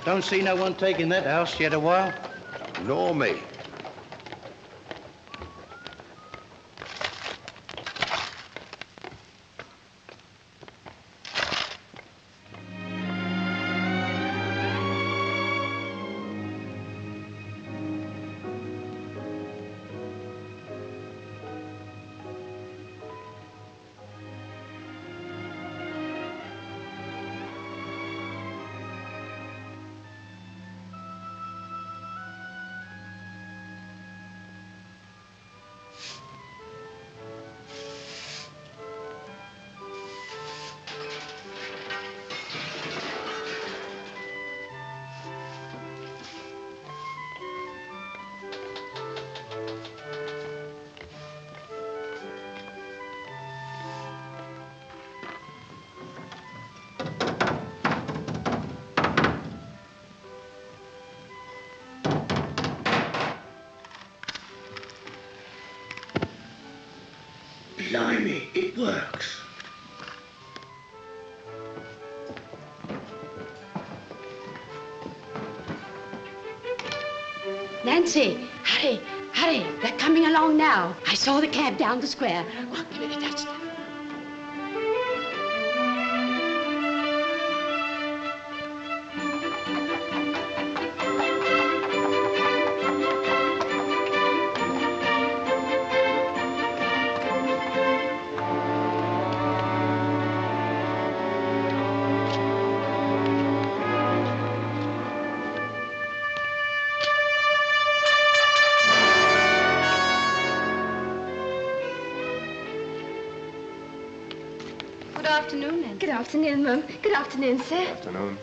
Don't see no one taking that house yet a while. Nor me. Blimey, it works. Nancy, hurry, hurry. They're coming along now. I saw the cab down the square. Oh, give me the duster. Good afternoon, Nancy. Good afternoon, Mum. Good afternoon, sir. Good afternoon.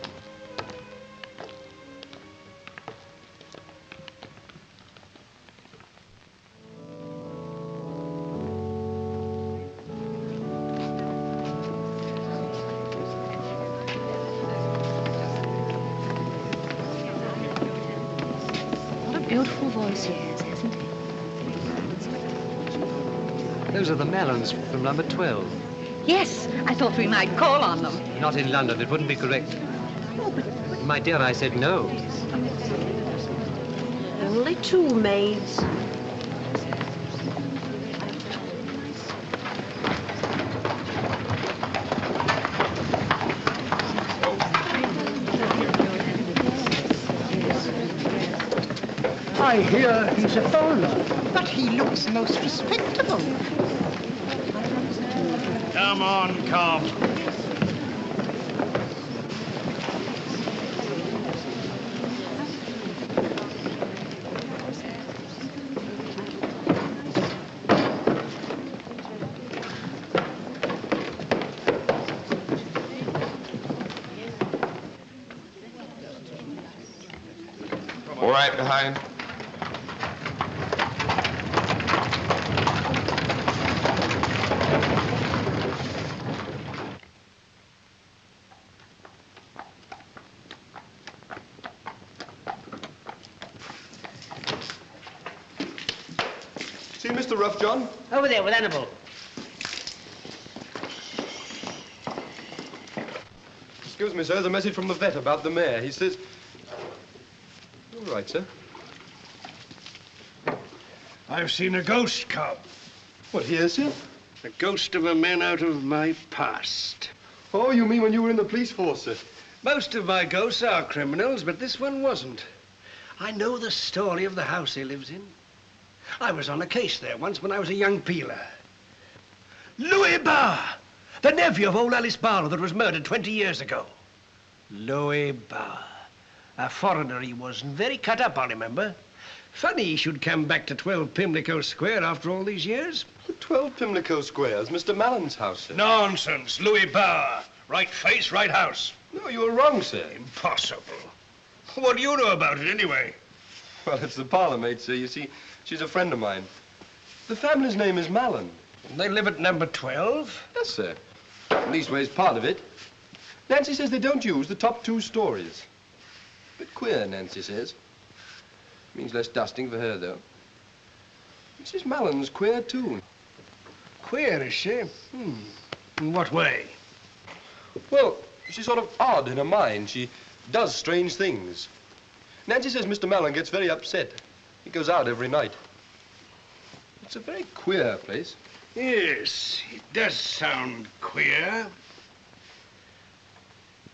What a beautiful voice he has, hasn't he? Those are the Mallens from number 12. Yes, I thought we might call on them. Not in London. It wouldn't be correct. My dear, I said no. Only two maids. I hear he's a foreigner. But he looks most respectable. Come on, come. All right, behind. See Mr. Rough, John? Over there with Annabelle. Excuse me, sir. There's a message from the vet about the mare. He says... All right, sir. I've seen a ghost, Cobb. What, here, sir? The ghost of a man out of my past. Oh, you mean when you were in the police force, sir? Most of my ghosts are criminals, but this one wasn't. I know the story of the house he lives in. I was on a case there once when I was a young peeler. Louis Barr, the nephew of old Alice Barlow that was murdered 20 years ago. Louis Barr. A foreigner he was, and very cut up, I remember. Funny he should come back to 12 Pimlico Square after all these years. 12 Pimlico Square is Mr. Mallen's house, sir. Nonsense, Louis Barr. Right face, right house. No, you were wrong, sir. Impossible. What do you know about it, anyway? Well, it's the parlor maid, sir. You see, she's a friend of mine. The family's name is Mallen. They live at number 12? Yes, sir. Leastways, part of it. Nancy says they don't use the top 2 stories. Bit queer, Nancy says. Means less dusting for her, though. Mrs. Mallen's queer, too. Queer, is she? In what way? Well, she's sort of odd in her mind. She does strange things. Nancy says Mr. Mallen gets very upset. He goes out every night. It's a very queer place. Yes, it does sound queer.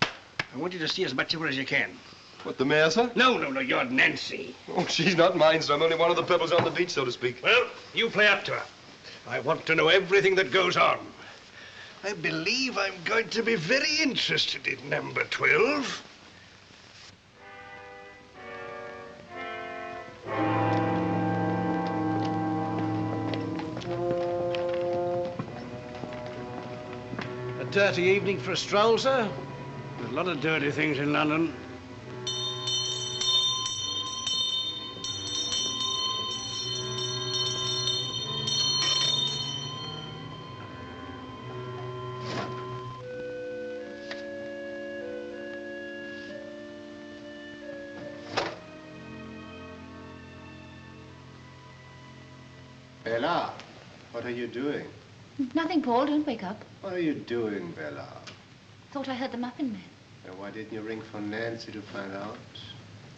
I want you to see as much of her as you can. What, the mayor, sir? No, you're Nancy. Oh, she's not mine, sir. I'm only one of the pebbles on the beach, so to speak. Well, you play up to her. I want to know everything that goes on. I believe I'm going to be very interested in number 12. A dirty evening for a stroll, sir? There's a lot of dirty things in London. Bella, what are you doing? Nothing, Paul. Don't wake up. What are you doing, Bella? Thought I heard the muffin man. And why didn't you ring for Nancy to find out?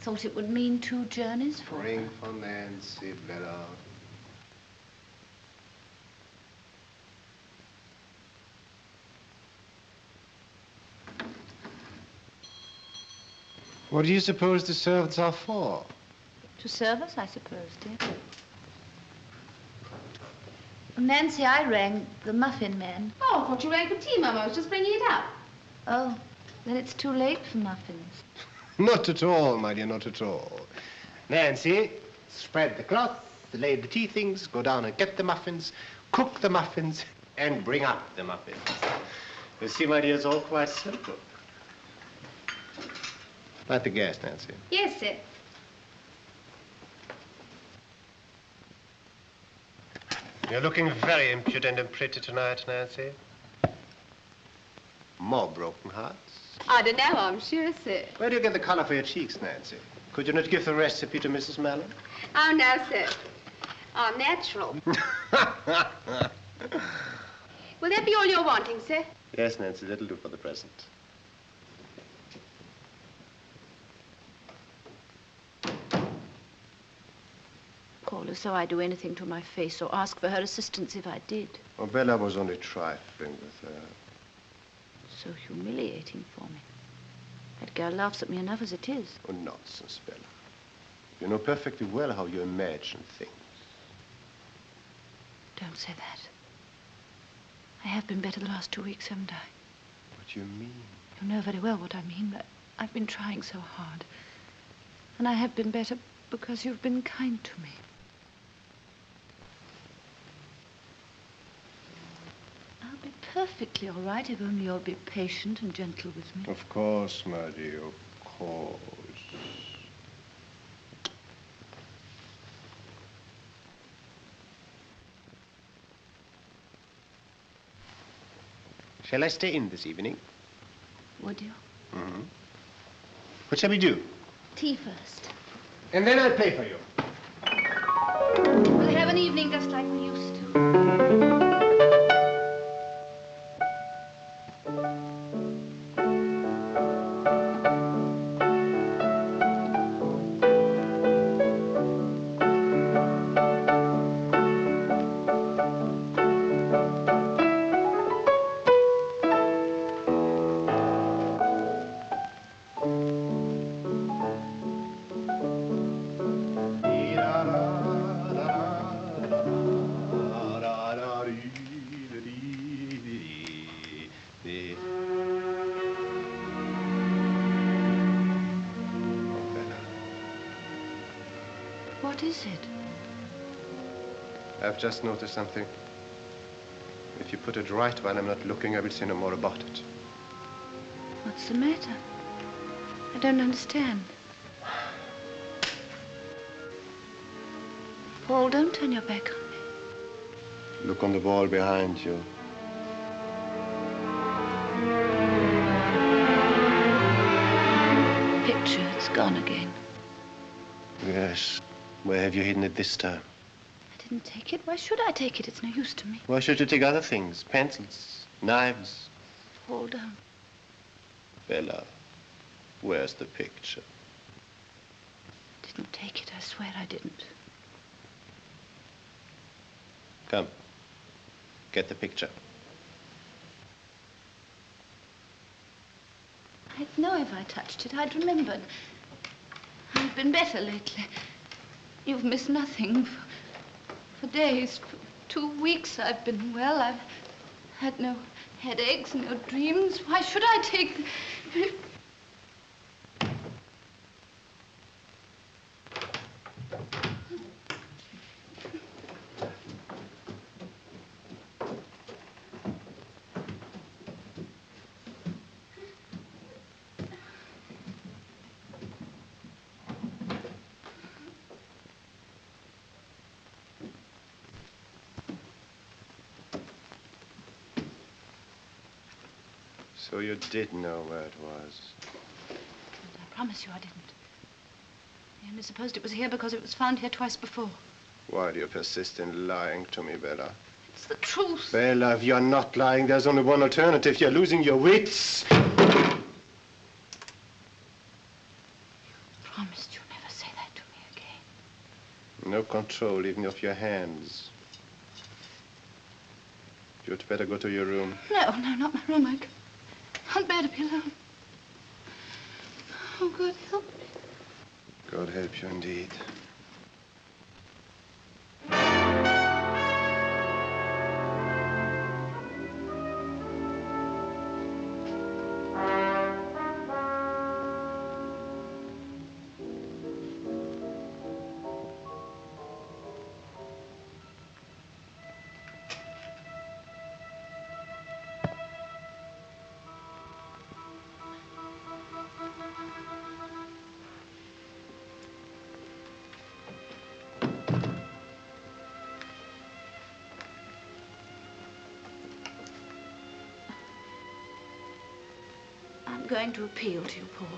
Thought it would mean 2 journeys for her. Ring for Nancy, Bella. What do you suppose the servants are for? To serve us, I suppose, dear. Nancy, I rang the muffin man. Oh, I thought you rang for tea, Mama. I was just bringing it up. Oh, then it's too late for muffins. Not at all, my dear, not at all. Nancy, spread the cloth, lay the tea things, go down and get the muffins, cook the muffins, and bring up the muffins. You see, my dear, it's all quite simple. Light the gas, Nancy. Yes, sir. You're looking very impudent and pretty tonight, Nancy. More broken hearts? I don't know, I'm sure, sir. Where do you get the color for your cheeks, Nancy? Could you not give the recipe to Mrs. Mallen? Oh, no, sir. I'm natural. Will that be all you're wanting, sir? Yes, Nancy, that'll do for the present. Paul, as though I'd do anything to my face or ask for her assistance if I did. Oh, Bella was only trifling with her. So humiliating for me. That girl laughs at me enough as it is. Oh, nonsense, Bella. You know perfectly well how you imagine things. Don't say that. I have been better the last 2 weeks, haven't I? What do you mean? You know very well what I mean. I've been trying so hard. And I have been better because you've been kind to me. I'll be perfectly all right if only you'll be patient and gentle with me. Of course, my dear, of course. Shall I stay in this evening? Would you? Mm-hmm. What shall we do? Tea first. And then I'll pay for you. We'll have an evening just like we used to. What is it? I've just noticed something. If you put it right while I'm not looking, I will say no more about it. What's the matter? I don't understand. Paul, don't turn your back on me. Look on the wall behind you. Picture, it's gone again. Yes. Where have you hidden it this time? I didn't take it. Why should I take it? It's no use to me. Why should you take other things? Pencils, knives. Paul, don't. Bella, where's the picture? I didn't take it. I swear I didn't. Come. Get the picture. I'd know if I touched it. I'd remembered. I've been better lately. You've missed nothing. For days, for 2 weeks I've been well. I've had no headaches, no dreams. Why should I take... So you did know where it was. I promise you I didn't. I only supposed it was here because it was found here twice before. Why do you persist in lying to me, Bella? It's the truth. Bella, if you're not lying, there's only one alternative. You're losing your wits. Promised you'll never say that to me again. No control, even of your hands. You'd better go to your room. No, not my room. I can't bear to be alone. Oh, God help me. God help you indeed. I'm going to appeal to you, Paul.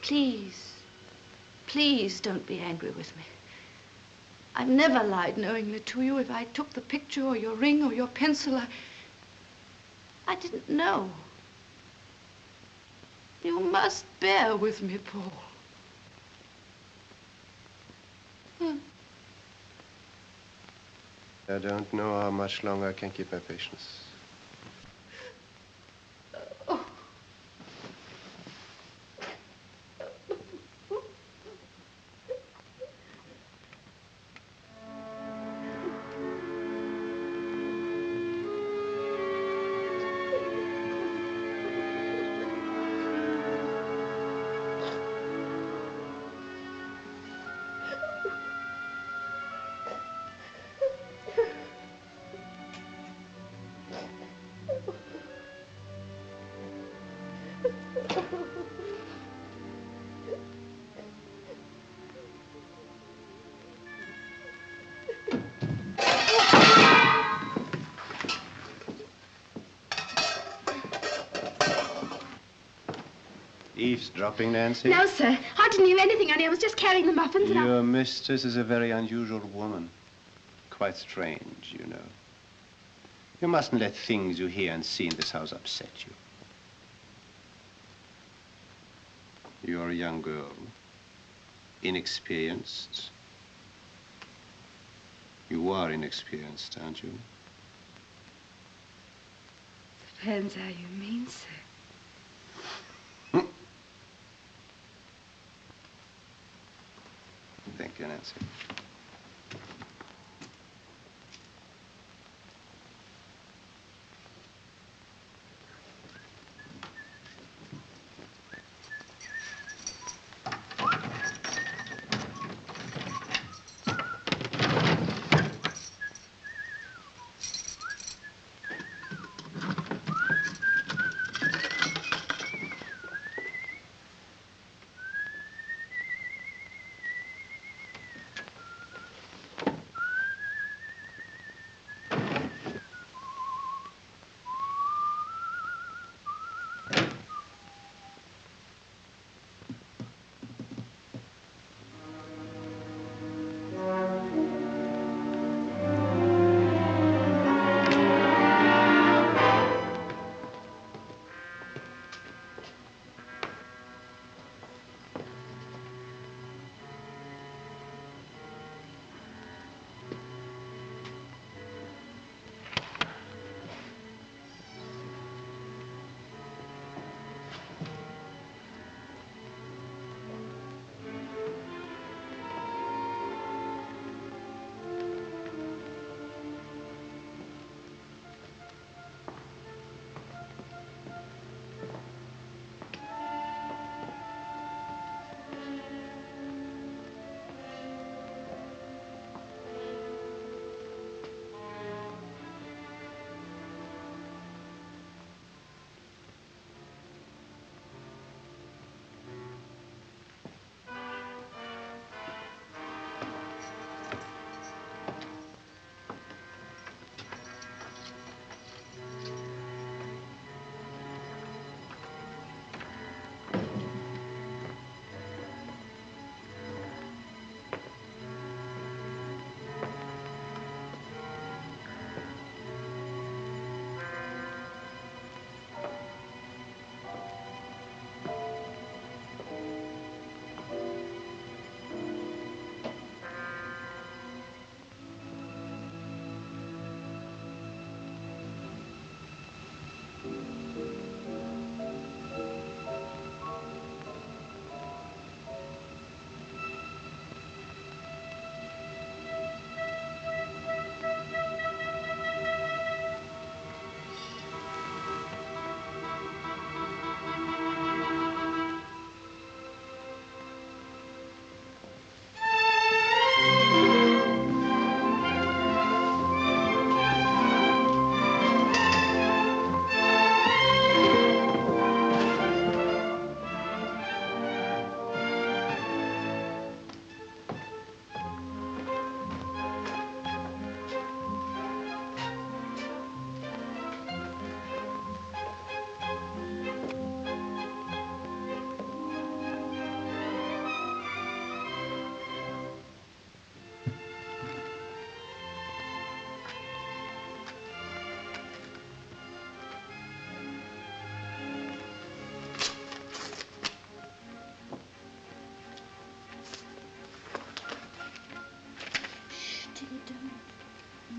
Please, please don't be angry with me. I've never lied knowingly to you. If I took the picture or your ring or your pencil, I didn't know. You must bear with me, Paul. I don't know how much longer I can keep my patience. eavesdropping, Nancy? No, sir. I didn't hear anything, honey. I was just carrying the muffins and Your mistress is a very unusual woman. Quite strange, you know. You mustn't let things you hear and see in this house upset you. You're a young girl, inexperienced. You are inexperienced, aren't you? Depends how you mean, sir. Thank you, Nancy.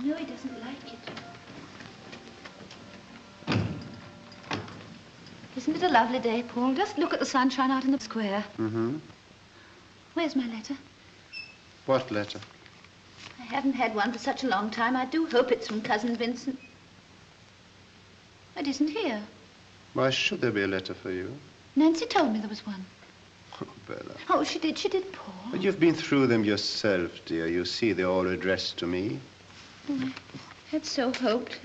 No, he doesn't like it. Isn't it a lovely day, Paul? Just look at the sunshine out in the square. Mm-hmm. Where's my letter? What letter? I haven't had one for such a long time. I do hope it's from Cousin Vincent. It isn't here. Why should there be a letter for you? Nancy told me there was one. Oh, Bella. Oh, she did, Paul. But you've been through them yourself, dear. You see, they're all addressed to me. Oh, I had so hoped.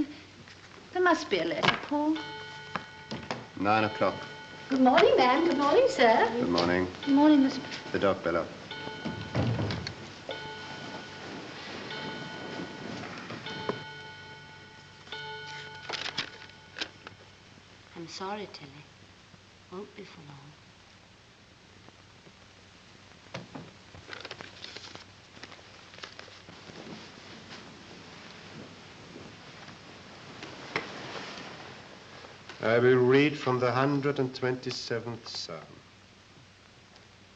There must be a letter, Paul. 9 o'clock. Good morning, ma'am. Good morning, sir. Good morning. Good morning, Miss... The dog, Bella. I'm sorry, Tilly. Won't be for long. I will read from the 127th Psalm.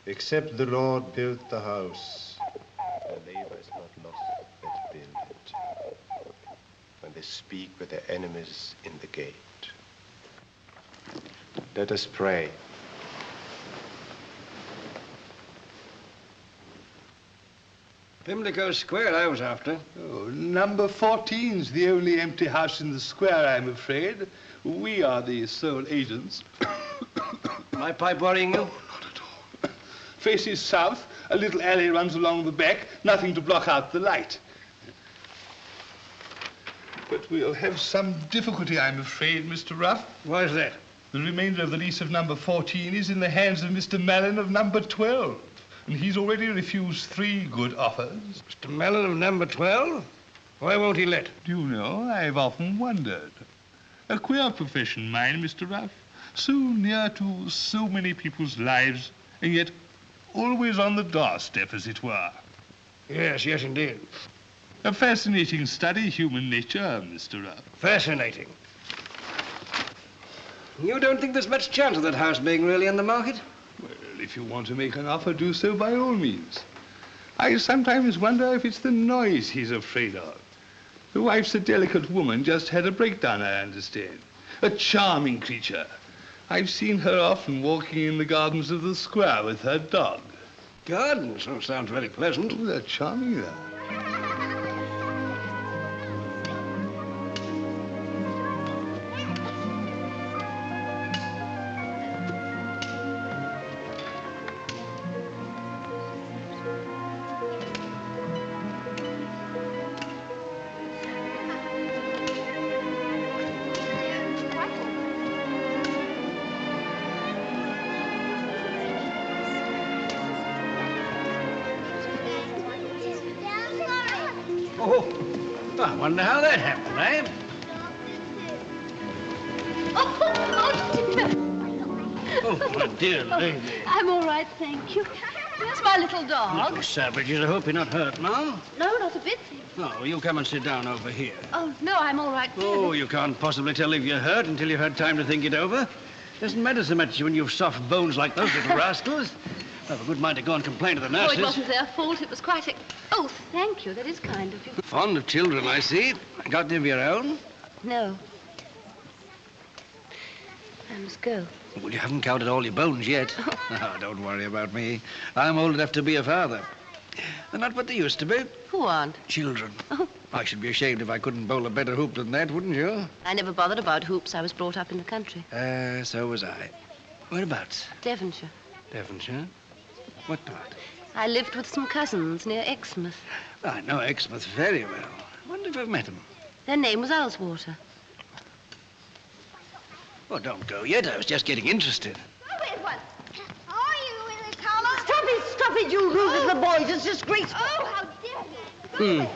Except the Lord built the house, the labor is not lost that build it. When they speak with their enemies in the gate. Let us pray. Pimlico Square I was after. Oh, number 14's the only empty house in the square, I'm afraid. We are the sole agents. My pipe worrying you? Oh, not at all. Faces south, a little alley runs along the back, nothing to block out the light. But we'll have some difficulty, I'm afraid, Mr. Ruff. Why is that? The remainder of the lease of number 14 is in the hands of Mr. Mallen of number 12. And he's already refused 3 good offers. Mr. Mallen of number 12? Why won't he let? Do you know, I've often wondered. A queer profession, mine, Mr. Ruff. So near to so many people's lives, and yet always on the doorstep, as it were. Yes, yes, indeed. A fascinating study, human nature, Mr. Ruff. Fascinating. You don't think there's much chance of that house being really on the market? Well, if you want to make an offer, do so by all means. I sometimes wonder if it's the noise he's afraid of. The wife's a delicate woman, just had a breakdown, I understand. A charming creature. I've seen her often walking in the gardens of the square with her dog. Gardens? Oh, sounds very pleasant. Oh, they're charming there. I wonder how that happened, eh? Oh, my dear lady. I'm all right, thank you. Where's my little dog? Little savages, I hope you're not hurt, Mom. No, not a bit. Oh, you come and sit down over here. Oh, no, I'm all right. Oh, you can't possibly tell if you're hurt until you've had time to think it over. Doesn't matter so much when you've soft bones like those little rascals. I've a good mind to go and complain to the nurses. Oh, it wasn't their fault. It was quite a... Oh, thank you. That is kind of you. Fond of children, I see. Got any of your own? No. I must go. Well, you haven't counted all your bones yet. Oh, don't worry about me. I'm old enough to be a father. They're not what they used to be. Who aren't? Children. Oh. I should be ashamed if I couldn't bowl a better hoop than that, wouldn't you? I never bothered about hoops. I was brought up in the country. So was I. Whereabouts? Devonshire. Devonshire? What part? I lived with some cousins near Exmouth. I know Exmouth very well. Wonder if I've met them. Their name was Ullswater. Oh, don't go yet. I was just getting interested. Oh, wait, what? Are you in the collar? Stop it, you rude little boys. It's disgraceful. Oh, how dare you?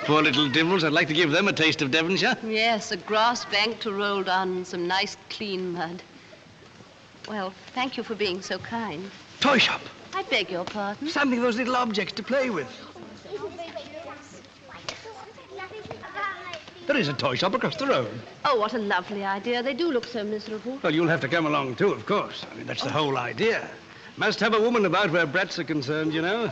Poor little devils. I'd like to give them a taste of Devonshire. Yes, a grass bank to roll down and some nice clean mud. Well, thank you for being so kind. Toy shop. I beg your pardon? Something of those little objects to play with. There is a toy shop across the road. Oh, what a lovely idea. They do look so miserable. Well, you'll have to come along, too, of course. I mean, that's the whole idea. Must have a woman about where brats are concerned, you know.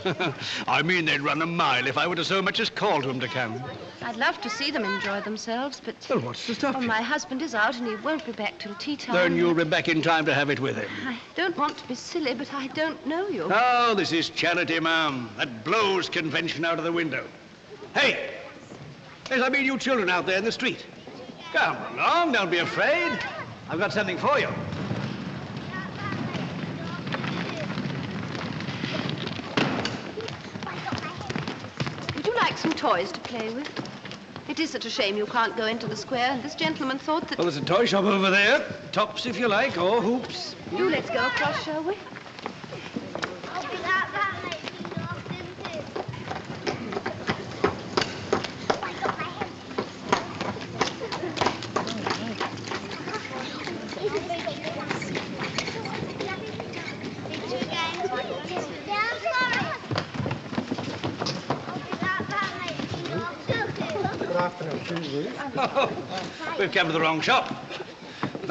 I mean, they'd run a mile if I were to so much as call to them to come. I'd love to see them enjoy themselves, but... Well, what's to stop you? My husband is out and he won't be back till tea time. Then you'll be back in time to have it with him. I don't want to be silly, but I don't know you. Oh, this is charity, ma'am. That blows convention out of the window. Hey! Yes, I mean you children out there in the street. Come along, don't be afraid. I've got something for you. Would you like some toys to play with? It is such a shame you can't go into the square, and this gentleman thought that... Well, there's a toy shop over there. Tops, if you like, or hoops. Do let's go across, shall we? Oh, we've come to the wrong shop.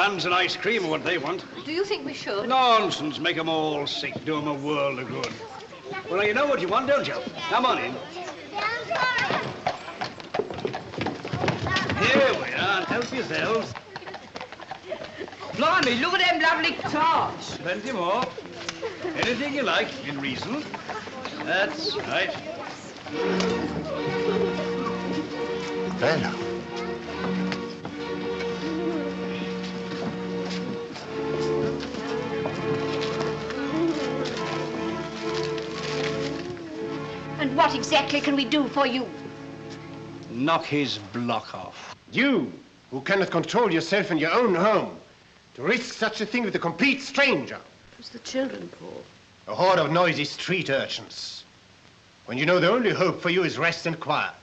buns and ice cream are what they want. Do you think we should? Nonsense. Make them all sick. Do them a world of good. Well, you know what you want, don't you? Come on in. Here we are. Help yourselves. Blimey, look at them lovely tarts. Plenty more. Anything you like, in reason. That's right. Bella. And what exactly can we do for you? Knock his block off. You, who cannot control yourself in your own home, to risk such a thing with a complete stranger. It's the children, Paul. A horde of noisy street urchins. When you know the only hope for you is rest and quiet.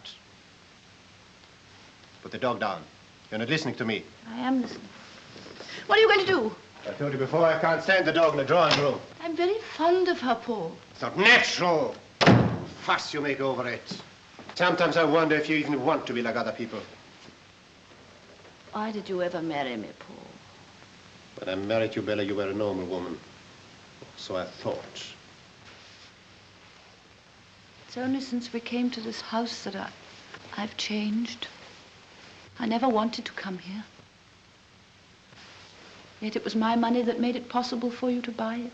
Put the dog down. You're not listening to me. I am listening. What are you going to do? I told you before, I can't stand the dog in the drawing room. I'm very fond of her, Paul. It's not natural. Fuss you make over it. Sometimes I wonder if you even want to be like other people. Why did you ever marry me, Paul? When I married you, Bella, you were a normal woman. So I thought. It's only since we came to this house that I've changed. I never wanted to come here. Yet it was my money that made it possible for you to buy it.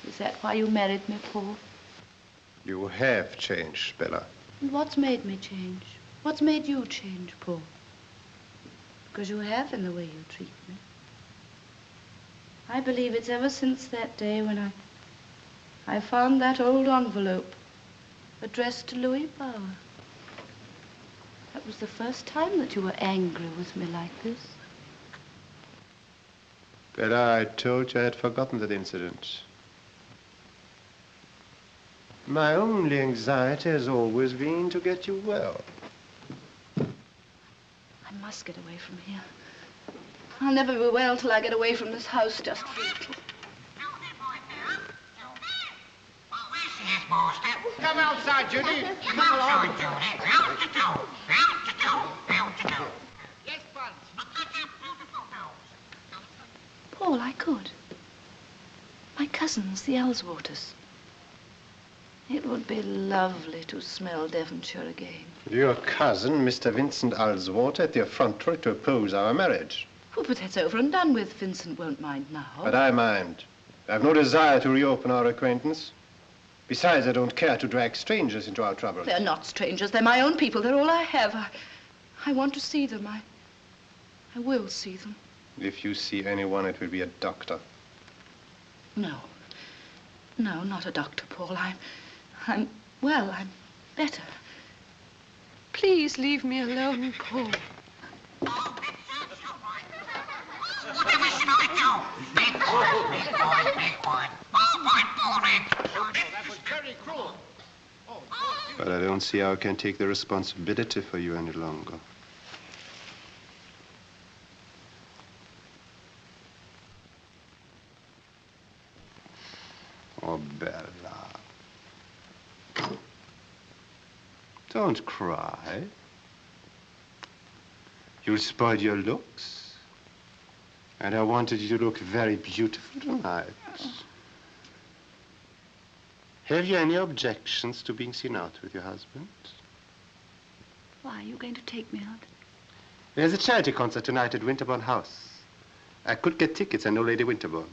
Is that why you married me, Paul? You have changed, Bella. And what's made me change? What's made you change, Paul? Because you have in the way you treat me. I believe it's ever since that day when I found that old envelope addressed to Louis Bauer. That was the first time that you were angry with me like this. Bella, I told you I had forgotten that incident. My only anxiety has always been to get you well. I must get away from here. I'll never be well till I get away from this house just for a little. Come outside, Judy. Come along. Yes, Bud. Paul, I could. My cousins, the Ellswaters. It would be lovely to smell Devonshire again. Your cousin, Mr. Vincent Alswater, at the effrontery to oppose our marriage. Oh, but that's over and done with. Vincent won't mind now. But I mind. I have no desire to reopen our acquaintance. Besides, I don't care to drag strangers into our troubles. They're not strangers. They're my own people. They're all I have. I want to see them. I will see them. If you see anyone, it will be a doctor. No. No, not a doctor, Paul. I'm better. Please leave me alone, Paul. But I don't see how I can take the responsibility for you any longer. Oh, Bella. Don't cry. You'll spoil your looks. And I wanted you to look very beautiful tonight. Have you any objections to being seen out with your husband? Why, are you going to take me out? There's a charity concert tonight at Winterbourne House. I could get tickets, I know Lady Winterbourne.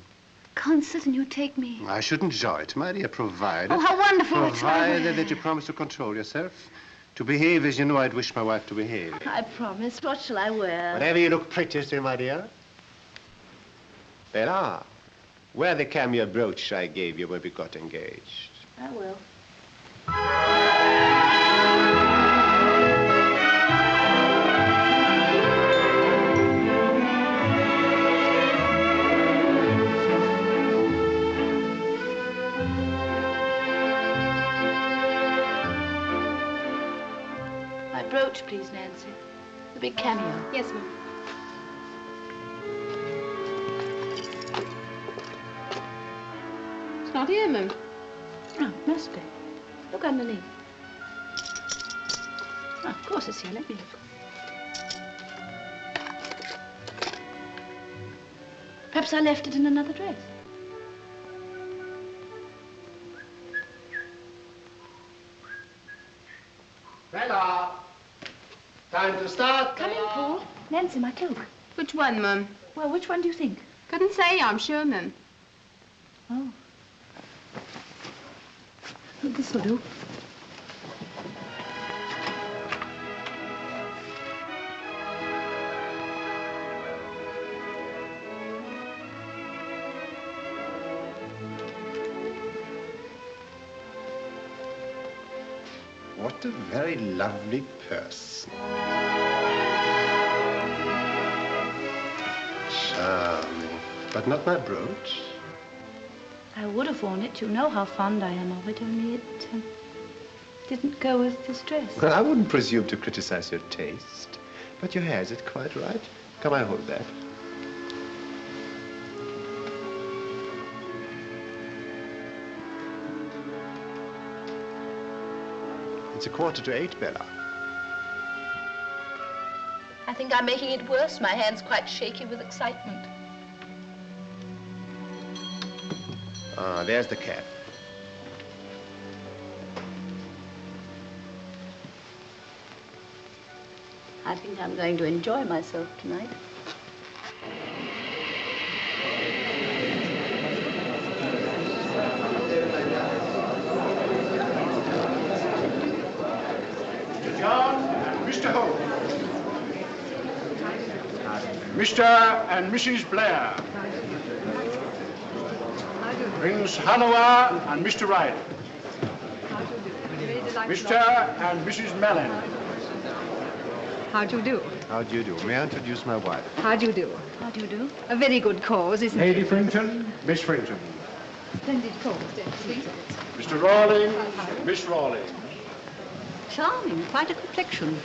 Concert and you take me? I should enjoy it, my dear, provided... Oh, how wonderful. Provided that you promise to control yourself. To behave as you know I'd wish my wife to behave. I promise. What shall I wear? Whatever you look prettiest in, my dear. Bella, wear the cameo brooch I gave you when we got engaged. I will. My brooch, please, Nancy. The big cameo. Yes, ma'am. It's not here, ma'am. Oh, it must be. Look underneath. Oh, of course it's here. Let me look. Perhaps I left it in another dress. Bella! Time to start. Come in, Paul. Nancy, my cloak. Which one, Mum? Well, which one do you think? Couldn't say, I'm sure, Mum. Oh. This will do. What a very lovely person. Charming. But not my brooch. I would have worn it. You know how fond I am of it, only it didn't go with this dress. Well, I wouldn't presume to criticize your taste. But your hair, is it quite right? Come, I hold that. It's 7:45, Bella. I think I'm making it worse. My hand's quite shaky with excitement. Ah, there's the cab. I think I'm going to enjoy myself tonight. John and Mr. Holt. Mr. and Mrs. Blair. Prince Hanover and Mr. Wright. Mr. and Mrs. Mallen. How do you do? How do you do? May I introduce my wife? How do you do? How do you do? A very good cause, isn't Lady it? Frington, Miss Frington. Splendid cause, don't you think? Mr. Rawling, Miss Rawling. Charming, quite a complexion.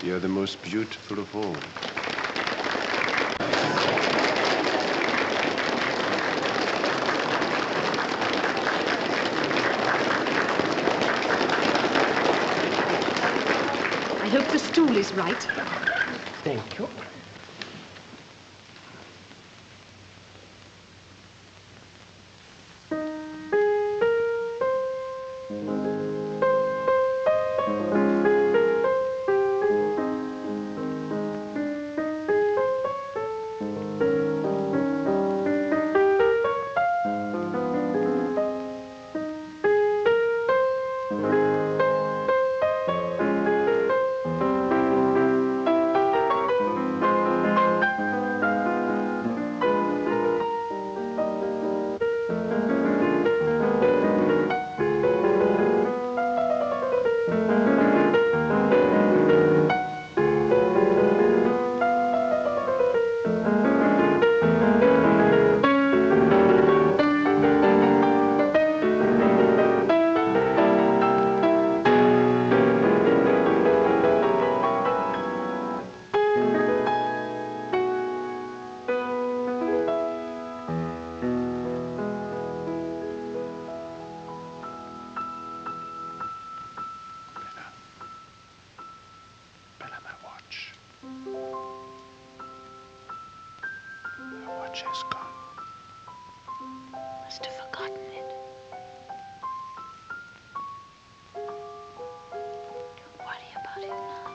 You're the most beautiful of all. I hope the stool is right. Thank you. She's gone. Must have forgotten it. Don't worry about it now.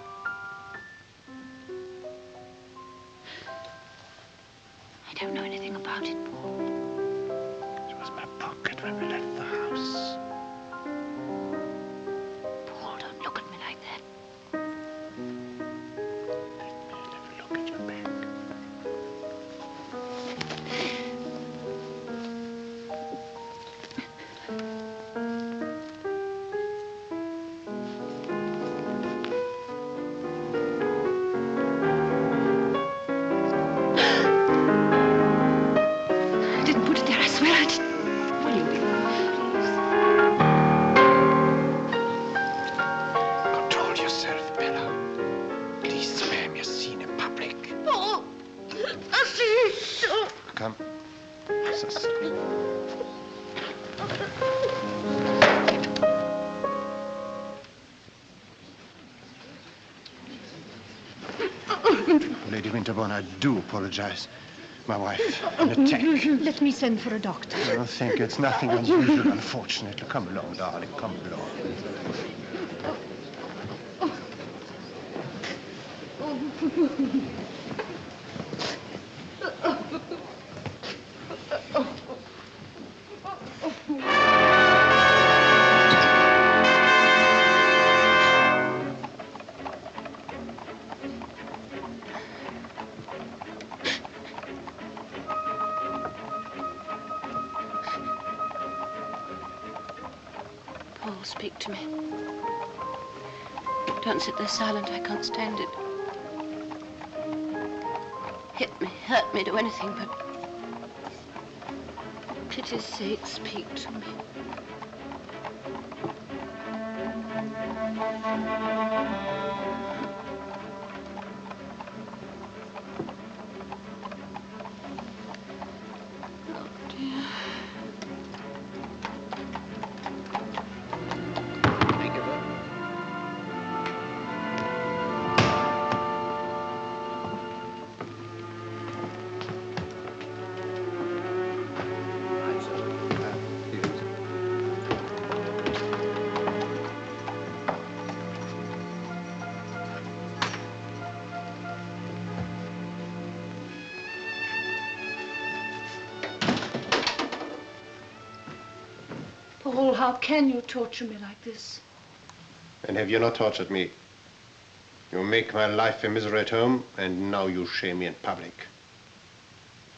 I don't know anything about it, Paul. It was my pocket when we left the house. Paul, don't look at me like that. Let me have a look at your bag. Lady Winterbourne, I do apologize. My wife, an attack. Let me send for a doctor. Oh, thank you. It's nothing unusual, unfortunately. Come along, darling. Come along. Paul, speak to me. Don't sit there silent. I can't stand it. Hit me, hurt me, do anything, but for pity's sake, speak to me. Oh, dear. Thank you, sir. Paul, how can you torture me like this? And have you not tortured me? You make my life a misery at home, and now you shame me in public.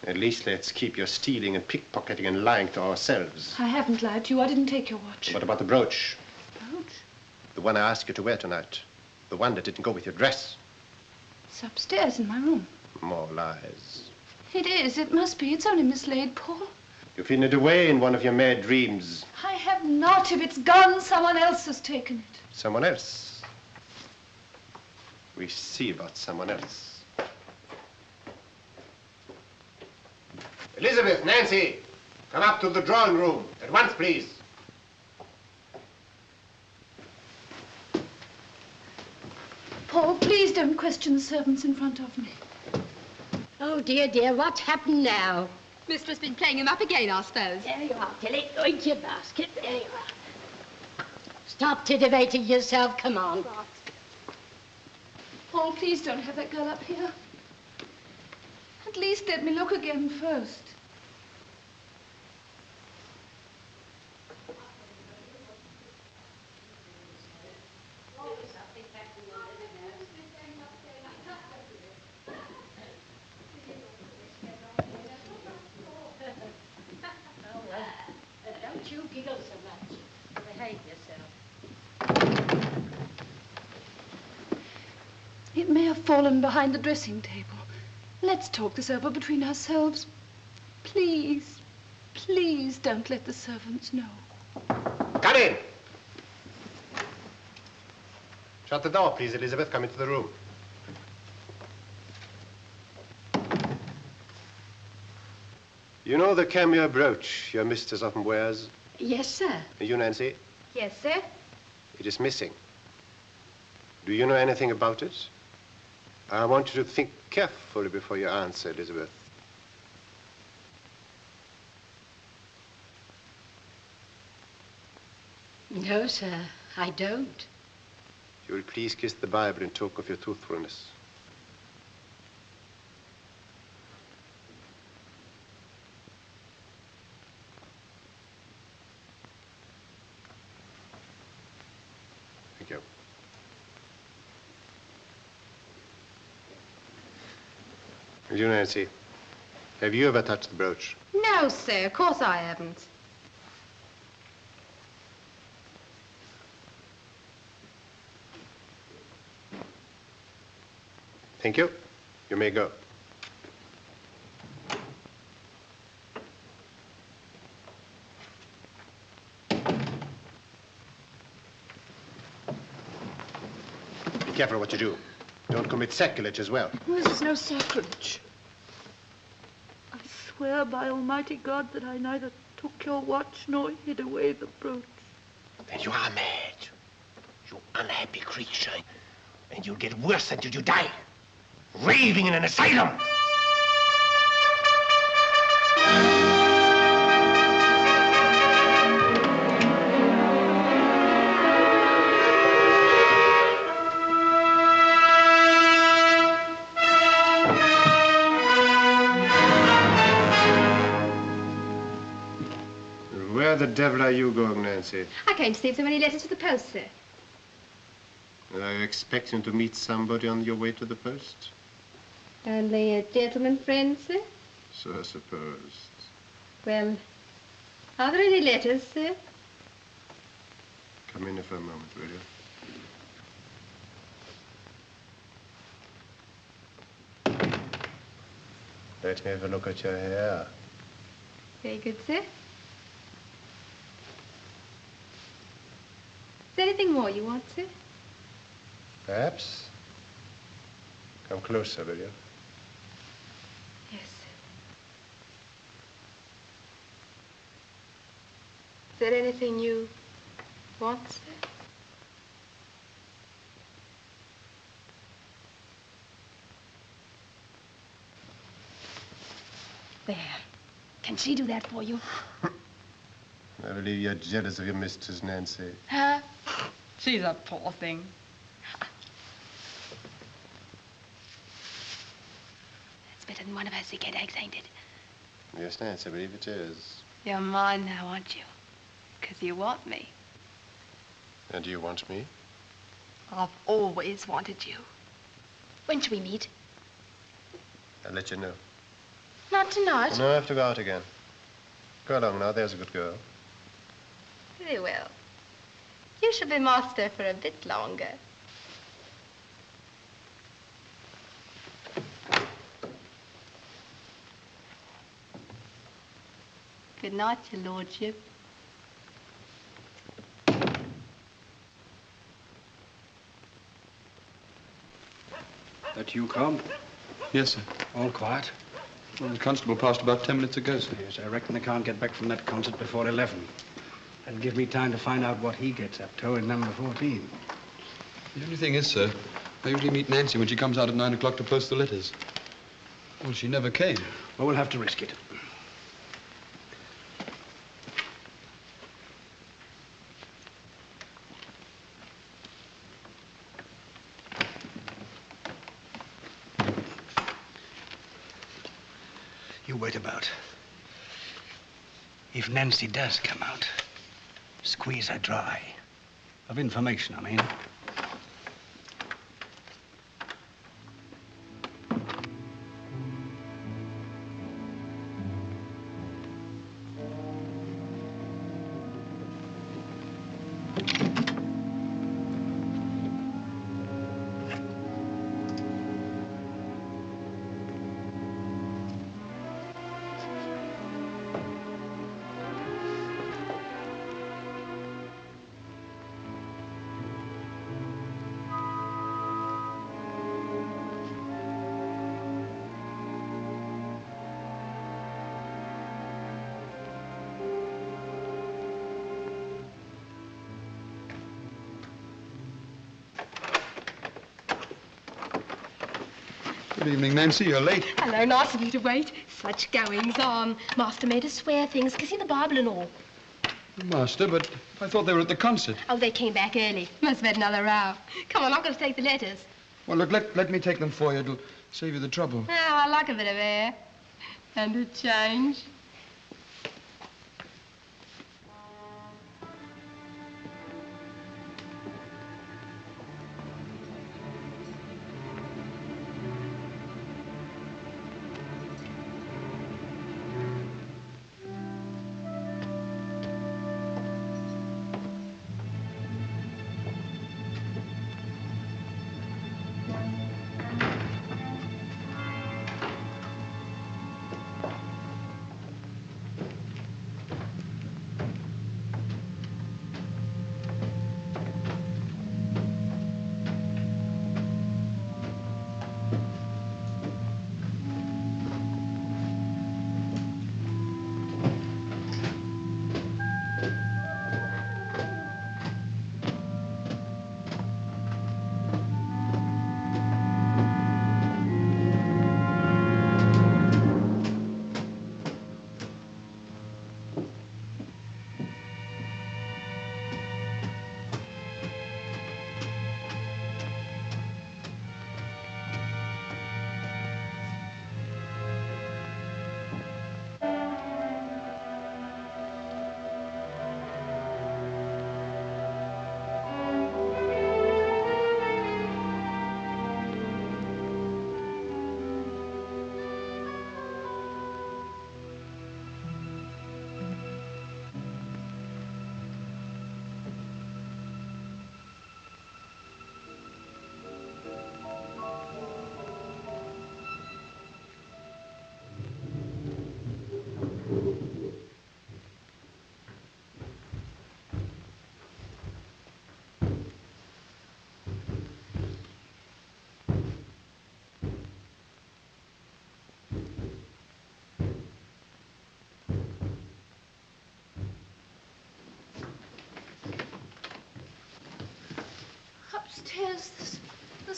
At least let's keep your stealing and pickpocketing and lying to ourselves. I haven't lied to you. I didn't take your watch. What about the brooch? Brooch? The one I asked you to wear tonight. The one that didn't go with your dress. It's upstairs in my room. More lies. It is. It must be. It's only mislaid, Paul. You've hidden it away in one of your mad dreams. I have not. If it's gone, someone else has taken it. Someone else. We see about someone else. Elizabeth, Nancy, come up to the drawing room. At once, please. Paul, please don't question the servants in front of me. Oh, dear, dear, what's happened now? Mistress been playing him up again, I suppose. There you are, Tilly. Go into your basket. There you are. Stop titivating yourself. Come on. Paul, please don't have that girl up here. At least let me look again first. Don't you giggle so much. Behave yourself. It may have fallen behind the dressing table. Let's talk this over between ourselves. Please, please don't let the servants know. Come in. Shut the door, please, Elizabeth. Come into the room. You know the cameo brooch your mistress often wears? Yes, sir. And you, Nancy? Yes, sir. It is missing. Do you know anything about it? I want you to think carefully before you answer, Elizabeth. No, sir, I don't. You will please kiss the Bible in token of your truthfulness. Thank you. And you, Nancy, have you ever touched the brooch? No, sir, of course I haven't. Thank you. You may go. Be careful what you do. Don't commit sacrilege as well. This is no sacrilege. I swear by Almighty God that I neither took your watch nor hid away the brooch. Then you are mad. You unhappy creature. And you'll get worse until you die. raving in an asylum. Where the devil are you going, Nancy? I came to see if there were any letters for the post, sir. Are you expecting to meet somebody on your way to the post? Only a gentleman friend, sir? So I suppose. Well, are there any letters, sir? Come in here for a moment, will you? Let me have a look at your hair. Very good, sir. Is there anything more you want, sir? Perhaps. Come closer, will you? Yes, sir. Is there anything you want, sir? There. Can she do that for you? I believe you're jealous of your mistress, Nancy. Huh? She's a poor thing. It's better than one of her sick headaches, ain't it? Yes, Nancy, I believe it is. You're mine now, aren't you? Because you want me. And do you want me? I've always wanted you. When shall we meet? I'll let you know. Not tonight. No, I have to go out again. Go along now, there's a good girl. Very well. You shall be master for a bit longer. Good night, your lordship. That you, Cobb? Yes, sir. All quiet? Well, the constable passed about 10 minutes ago, sir. Yes, I reckon they can't get back from that concert before 11. That'll give me time to find out what he gets up to in number 14. The only thing is, sir, I usually meet Nancy when she comes out at 9 o'clock to post the letters. Well, she never came. Well, we'll have to risk it. You wait about. If Nancy does come out, squeeze her dry. Of information, I mean. Good evening, Nancy. You're late. Hello, nice of you to wait. Such goings on. Master made us swear things, kissing the Bible and all. Master, but I thought they were at the concert. Oh, they came back early. Must have had another row. Come on, I'm going to take the letters. Well, look, let me take them for you. It'll save you the trouble. Oh, I like a bit of air. And a change.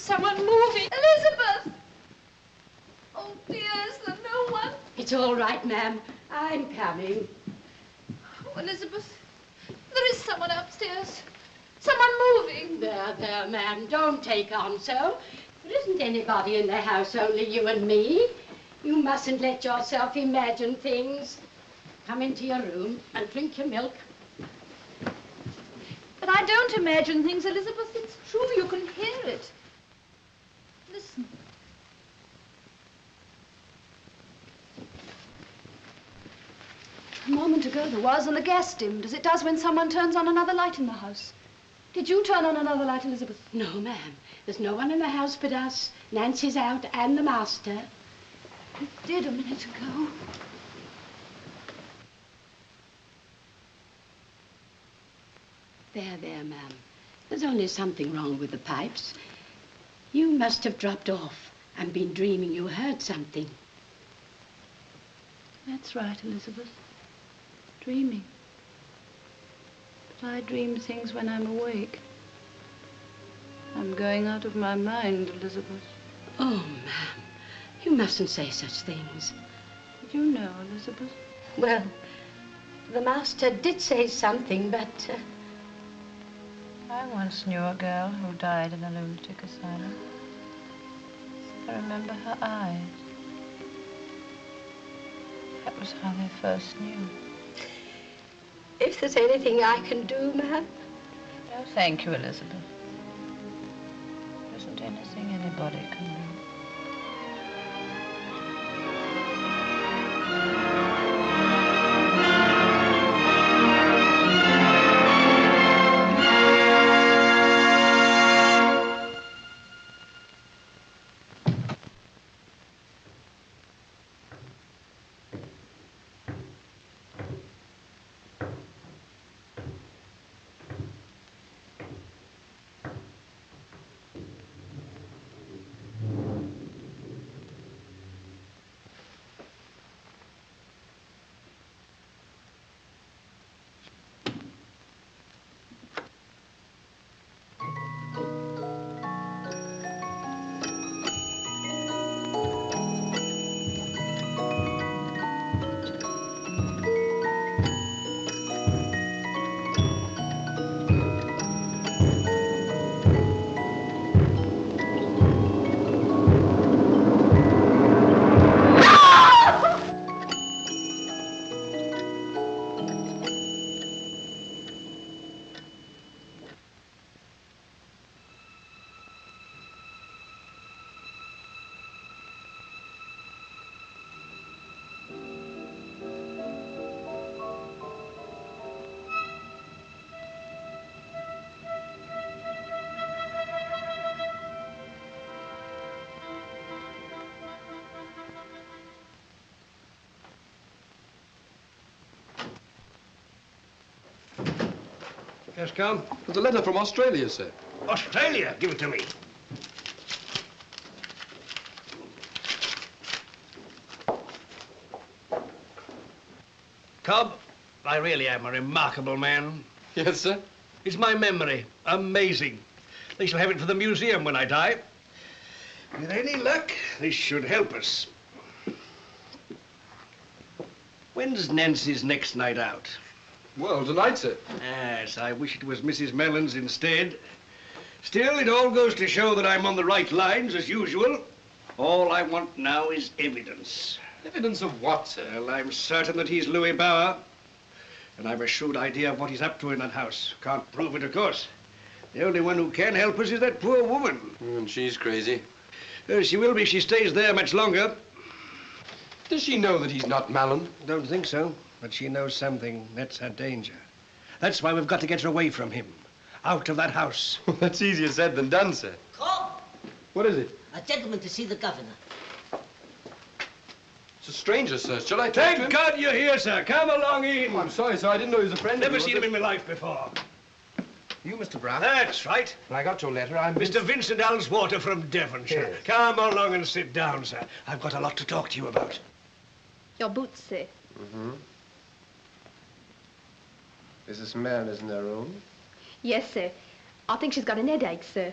someone moving. Elizabeth! Oh, dear, is there no one? It's all right, ma'am. I'm coming. Oh, Elizabeth, there is someone upstairs. Someone moving. There, ma'am. Don't take on so. There isn't anybody in the house, only you and me. You mustn't let yourself imagine things. Come into your room and drink your milk. But I don't imagine things, Elizabeth. It's true. You can hear it. Listen. A moment ago there was, and the gas dimmed, as it does when someone turns on another light in the house. Did you turn on another light, Elizabeth? No, ma'am. There's no one in the house but us. Nancy's out and the master. It did a minute ago. There, ma'am. There's only something wrong with the pipes. You must have dropped off and been dreaming you heard something. That's right, Elizabeth. Dreaming. But I dream things when I'm awake. I'm going out of my mind, Elizabeth. Oh, ma'am, you mustn't say such things. You know, Elizabeth. Well, the master did say something, but... I once knew a girl who died in a lunatic asylum. I remember her eyes. That was how they first knew. If there's anything I can do, ma'am... No, thank you, Elizabeth. There isn't anything anybody can do. Yes, come. There's a letter from Australia, sir. Australia? Give it to me. Cobb, I really am a remarkable man. Yes, sir? It's my memory. Amazing. They shall have it for the museum when I die. With any luck, this should help us. When's Nancy's next night out? Well, tonight, sir. Yes, I wish it was Mrs. Mellon's instead. Still, it all goes to show that I'm on the right lines, as usual. All I want now is evidence. Evidence of what, sir? Well, I'm certain that he's Louis Bauer. And I've a shrewd idea of what he's up to in that house. Can't prove it, of course. The only one who can help us is that poor woman. And she's crazy. She will be if she stays there much longer. Does she know that he's not Mallen? Don't think so. But she knows something. That's her danger. That's why we've got to get her away from him. Out of that house. That's easier said than done, sir. Cobb! What is it? A gentleman to see the governor. It's a stranger, sir. Shall I talk to him? Thank God you're here, sir. Come along in. Oh, I'm sorry, sir. I didn't know he was a friend of Never yours. seen him in my life before. You, Mr. Brown? That's right. Well, I got your letter. I'm Mr. Vincent Alswater from Devonshire. Yes. Come along and sit down, sir. I've got a lot to talk to you about. Your boots, sir. Mm-hmm. Mrs. Mallen is in her room? Yes, sir. I think she's got an headache, sir.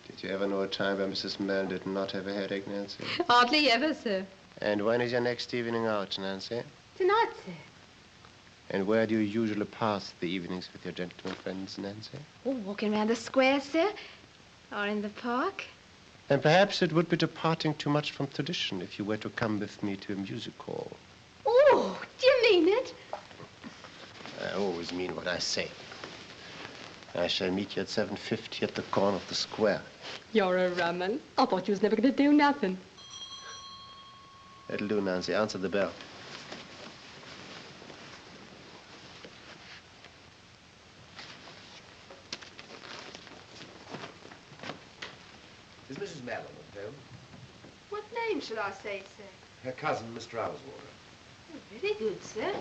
Did you ever know a time when Mrs. Mallen did not have a headache, Nancy? Hardly ever, sir. And when is your next evening out, Nancy? Tonight, sir. And where do you usually pass the evenings with your gentleman friends, Nancy? Oh, walking around the square, sir. Or in the park. And perhaps it would be departing too much from tradition if you were to come with me to a music hall. Oh, do you mean it? I always mean what I say. I shall meet you at 7:50 at the corner of the square. You're a rum un. I thought you was never going to do nothing. That'll do, Nancy. Answer the bell. Is Mrs. Mallen at home? What name shall I say, sir? Her cousin, Mr. Owlswater. Oh, very good, sir.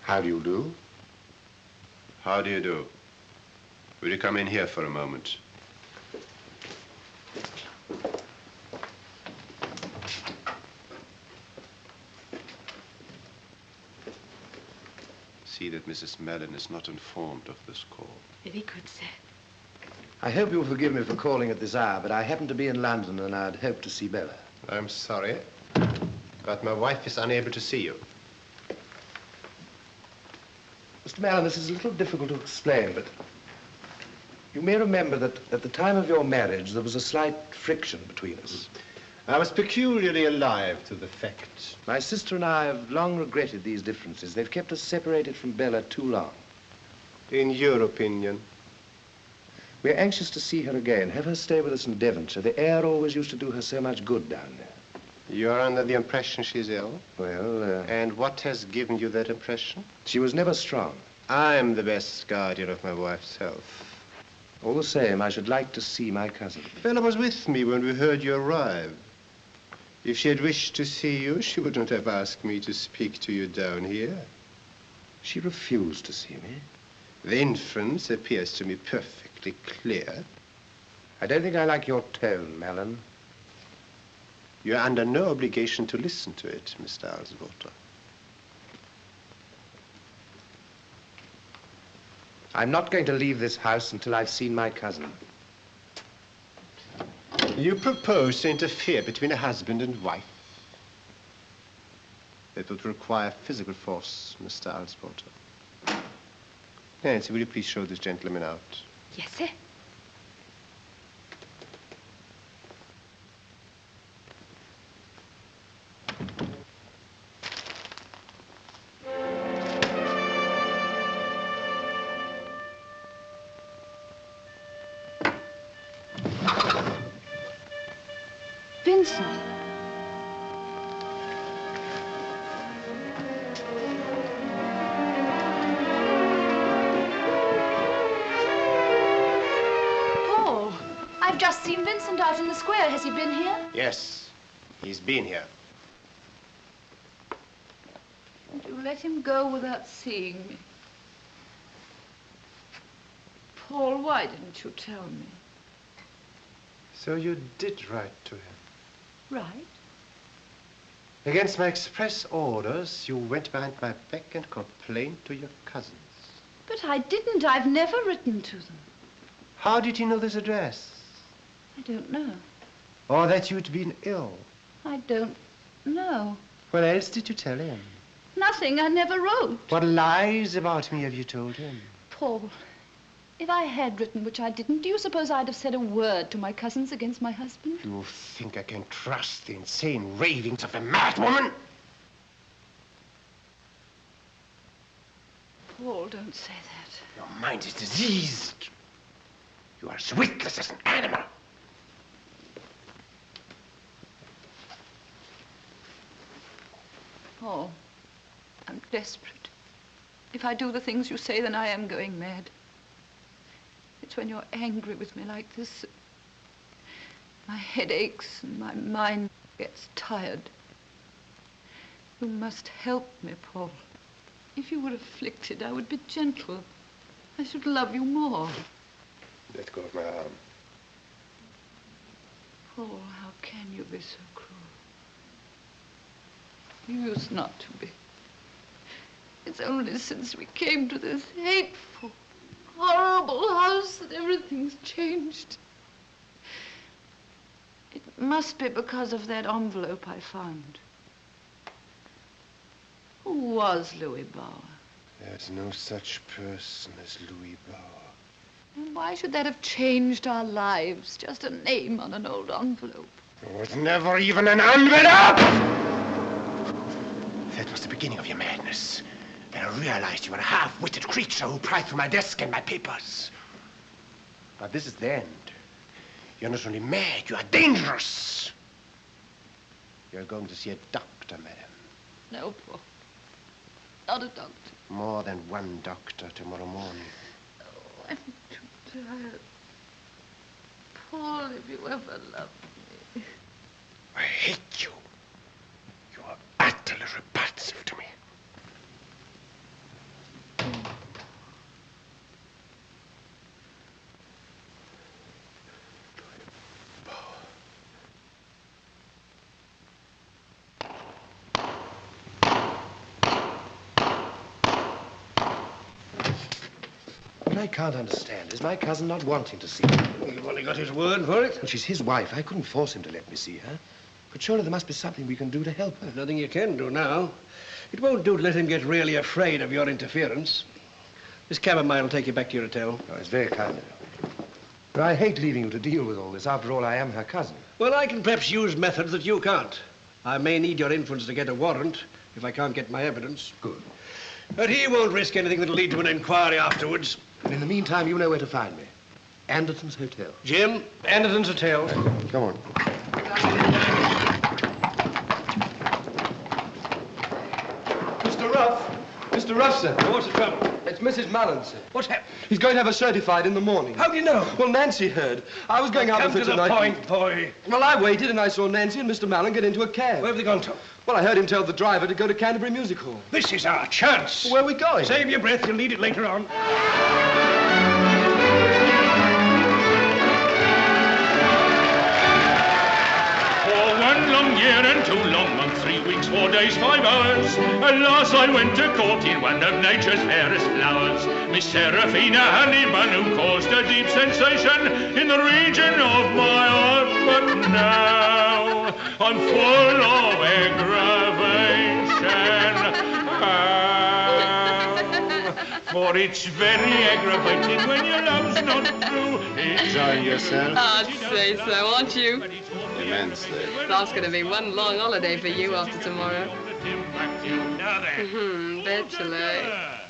How do you do? How do you do? Will you come in here for a moment? See that Mrs. Mallen is not informed of this call. Very good, sir. I hope you'll forgive me for calling at this hour, but I happen to be in London and I'd hoped to see Bella. I'm sorry, but my wife is unable to see you. Mr. Mallen, this is a little difficult to explain, but you may remember that at the time of your marriage, there was a slight friction between us. I was peculiarly alive to the fact. My sister and I have long regretted these differences. They've kept us separated from Bella too long. In your opinion? We're anxious to see her again, have her stay with us in Devonshire. The air always used to do her so much good down there. You're under the impression she's ill? Well, And what has given you that impression? She was never strong. I'm the best guardian of my wife's health. All the same, I should like to see my cousin. Bella was with me when we heard you arrive. If she had wished to see you, she wouldn't have asked me to speak to you down here. She refused to see me. The inference appears to me perfectly clear. I don't think I like your tone, Mallen. You're under no obligation to listen to it, Mr. Owlswater. I'm not going to leave this house until I've seen my cousin. You propose to interfere between a husband and wife. That would require physical force, Mr. Owlswater. Nancy, will you please show this gentleman out? Yes, sir. Vincent. Paul, I've just seen Vincent out in the square. Has he been here? Yes, he's been here. And you let him go without seeing me. Paul, why didn't you tell me? So you did write to him? Right. Against my express orders, you went behind my back and complained to your cousins. But I didn't. I've never written to them. How did he know this address? I don't know. Or that you'd been ill? I don't know. What else did you tell him? Nothing. I never wrote. What lies about me have you told him? Paul, if I had written, which I didn't, do you suppose I'd have said a word to my cousins against my husband? You think I can trust the insane ravings of a mad woman? Paul, don't say that. Your mind is diseased. You are as witless as an animal. Paul, I'm desperate. If I do the things you say, then I am going mad. It's when you're angry with me like this, my head aches and my mind gets tired. You must help me, Paul. If you were afflicted, I would be gentle. I should love you more. Let go of my arm. Paul, how can you be so cruel? You used not to be. It's only since we came to this hateful, horrible house that everything's changed. It must be because of that envelope I found. Who was Louis Bauer? There's no such person as Louis Bauer. And why should that have changed our lives? Just a name on an old envelope. It was never even an envelope! That was the beginning of your madness. Then I realized you were a half-witted creature who pried through my desk and my papers. But this is the end. You're not only mad, you are dangerous. You're going to see a doctor, madam. No, Paul. Not a doctor. More than one doctor tomorrow morning. Oh, I'm too tired. Paul, if you ever loved me. I hate you. You are utterly repulsive to me. What I can't understand is my cousin not wanting to see me. You've only got his word for it. Well, she's his wife. I couldn't force him to let me see her. But surely there must be something we can do to help her. There's nothing you can do now. It won't do to let him get really afraid of your interference. This chamomile will take you back to your hotel. Oh, it's very kind of you. But I hate leaving you to deal with all this. After all, I am her cousin. Well, I can perhaps use methods that you can't. I may need your influence to get a warrant if I can't get my evidence. Good. But he won't risk anything that'll lead to an inquiry afterwards. And in the meantime, you know where to find me. Anderton's Hotel. Jim, Anderton's Hotel. Come on. Mr. Ruff. Mr. Ruff, sir. What's the trouble? It's Mrs. Mallen, sir. What's happened? He's going to have her certified in the morning. How do you know? Well, Nancy heard. I was going out Come with her to the tonight. point, boy. Well, I waited and I saw Nancy and Mr. Mallen get into a cab. Where have they gone to? Well, I heard him tell the driver to go to Canterbury Music Hall. This is our chance. Where are we going? Save your breath. You'll need it later on. For 1 long year and 2 long months, 3 weeks, 4 days, 5 hours, at last I went to court in one of nature's fairest flowers, Miss Seraphina Honeyman, who caused a deep sensation in the region of my heart. But now I'm full of aggravation. For it's very aggravating when your love's not true. Enjoying yourself? I'd say so, aren't you? Immensely. That's going to be one long holiday for you after tomorrow. Bachelor.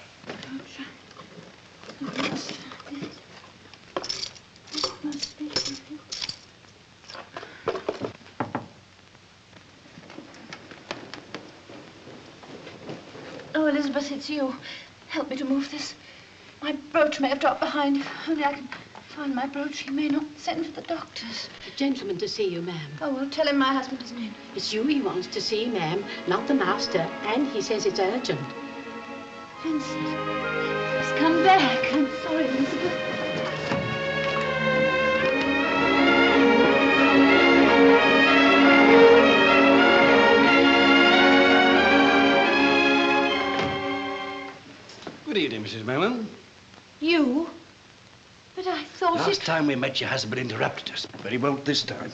Oh, Elizabeth, it's you. Help me to move this. My brooch may have dropped behind. If only I can find my brooch, he may not send for the doctors. A gentleman to see you, ma'am. Oh, well, tell him my husband isn't in. It's you he wants to see, ma'am, not the master. And he says it's urgent. Vincent, he's come back. I'm sorry, Elizabeth. Good evening, Mrs. Mallen. You? But I thought Last time we met, your husband interrupted us, but he won't this time.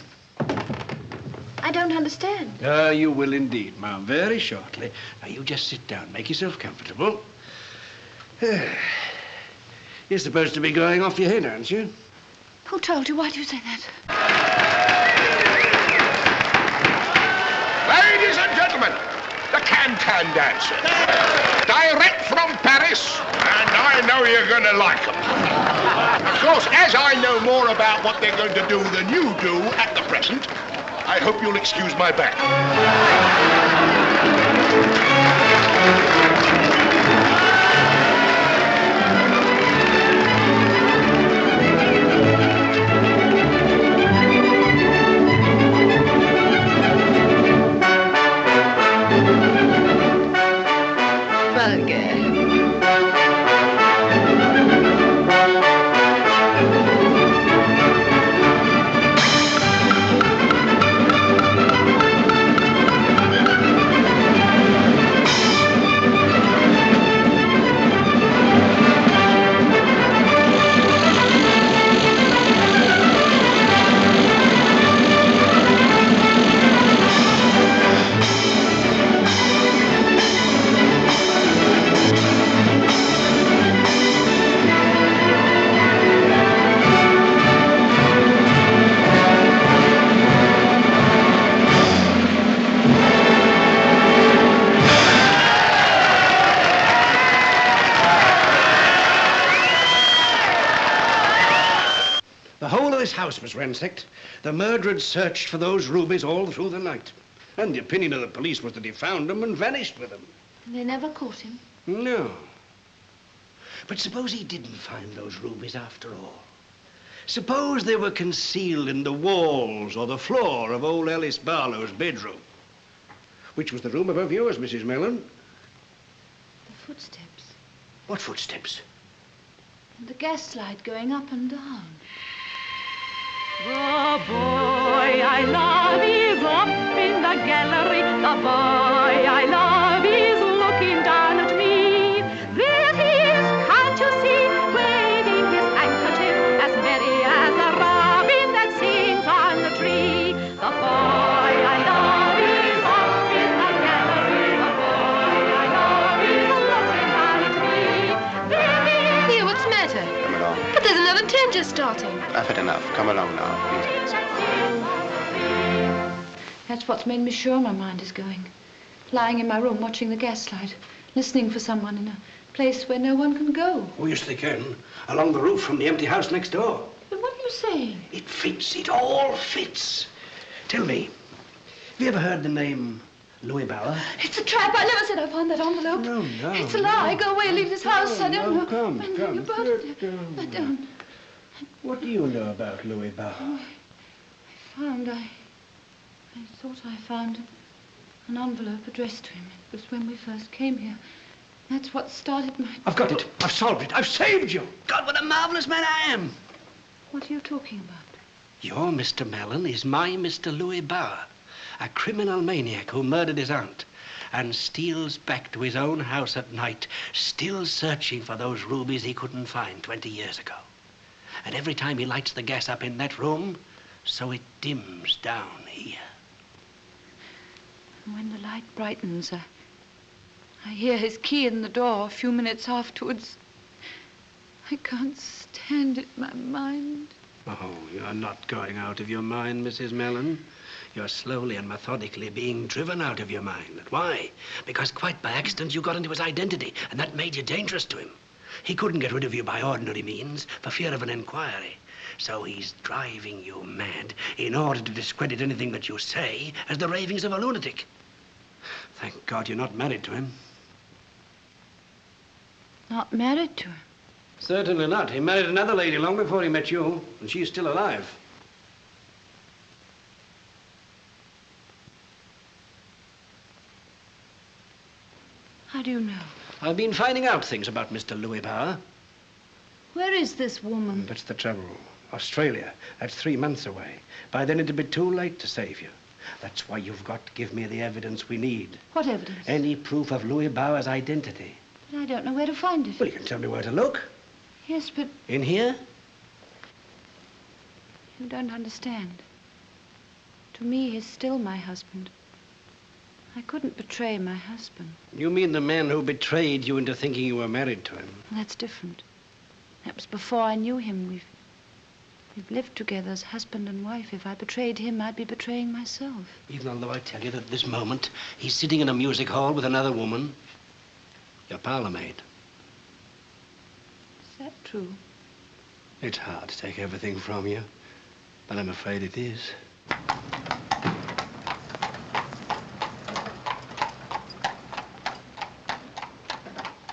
I don't understand. You will indeed, ma'am, very shortly. Now, you just sit down, make yourself comfortable. You're supposed to be going off your head, aren't you? Who told you? Why do you say that? Ladies and gentlemen, the can-can dancer. Direct from Paris, and I know you're going to like them. Of course, as I know more about what they're going to do than you do at the present, I hope you'll excuse my back. this house was ransacked, the murderer had searched for those rubies all through the night. And the opinion of the police was that he found them and vanished with them. And they never caught him? No. But suppose he didn't find those rubies after all. Suppose they were concealed in the walls or the floor of old Alice Barlow's bedroom. Which was the room above yours, Mrs. Mallen? The footsteps. What footsteps? And the gaslight going up and down. The boy I love is up in the gallery. The boy I love is looking down at me. There he is, can't you see, waving his handkerchief, as merry as a robin that sings on the tree. The boy I love is up in the gallery. The boy I love is looking down at me. There he is. Here, what's the matter? Come along. But there's another tender starting. I've had enough. Come along now, please. That's what's made me sure my mind is going. Lying in my room watching the gaslight, listening for someone in a place where no one can go. Oh, yes, they can. Along the roof from the empty house next door. But what are you saying? It fits. It all fits. Tell me, have you ever heard the name Louis Bauer? It's a trap. I never said I found that envelope. No. It's a lie. Go away. Leave this house. I don't know. Come. I don't. What do you know about Louis Bauer? I thought I found an envelope addressed to him. It was when we first came here. That's what started my... I've got it. I've solved it. I've saved you. God, what a marvelous man I am. What are you talking about? Your Mr. Mallen is my Mr. Louis Bauer, a criminal maniac who murdered his aunt and steals back to his own house at night, still searching for those rubies he couldn't find 20 years ago. And every time he lights the gas up in that room, so it dims down here. And when the light brightens, I hear his key in the door a few minutes afterwards. I can't stand it, my mind. Oh, you're not going out of your mind, Mrs. Mallen. You're slowly and methodically being driven out of your mind. Why? Because quite by accident you got into his identity, and that made you dangerous to him. He couldn't get rid of you by ordinary means for fear of an inquiry. So he's driving you mad in order to discredit anything that you say as the ravings of a lunatic. Thank God you're not married to him. Not married to him? Certainly not. He married another lady long before he met you, and she's still alive. How do you know? I've been finding out things about Mr. Louis Bauer. Where is this woman? That's the trouble. Australia. That's 3 months away. By then it'll be too late to save you. That's why you've got to give me the evidence we need. What evidence? Any proof of Louis Bauer's identity. But I don't know where to find it. Well, you can tell me where to look. Yes, but... In here? You don't understand. To me, he's still my husband. I couldn't betray my husband. You mean the man who betrayed you into thinking you were married to him? That's different. That was before I knew him. We've lived together as husband and wife. If I betrayed him, I'd be betraying myself. Even although I tell you that at this moment, he's sitting in a music hall with another woman. Your parlor maid. Is that true? It's hard to take everything from you, but I'm afraid it is.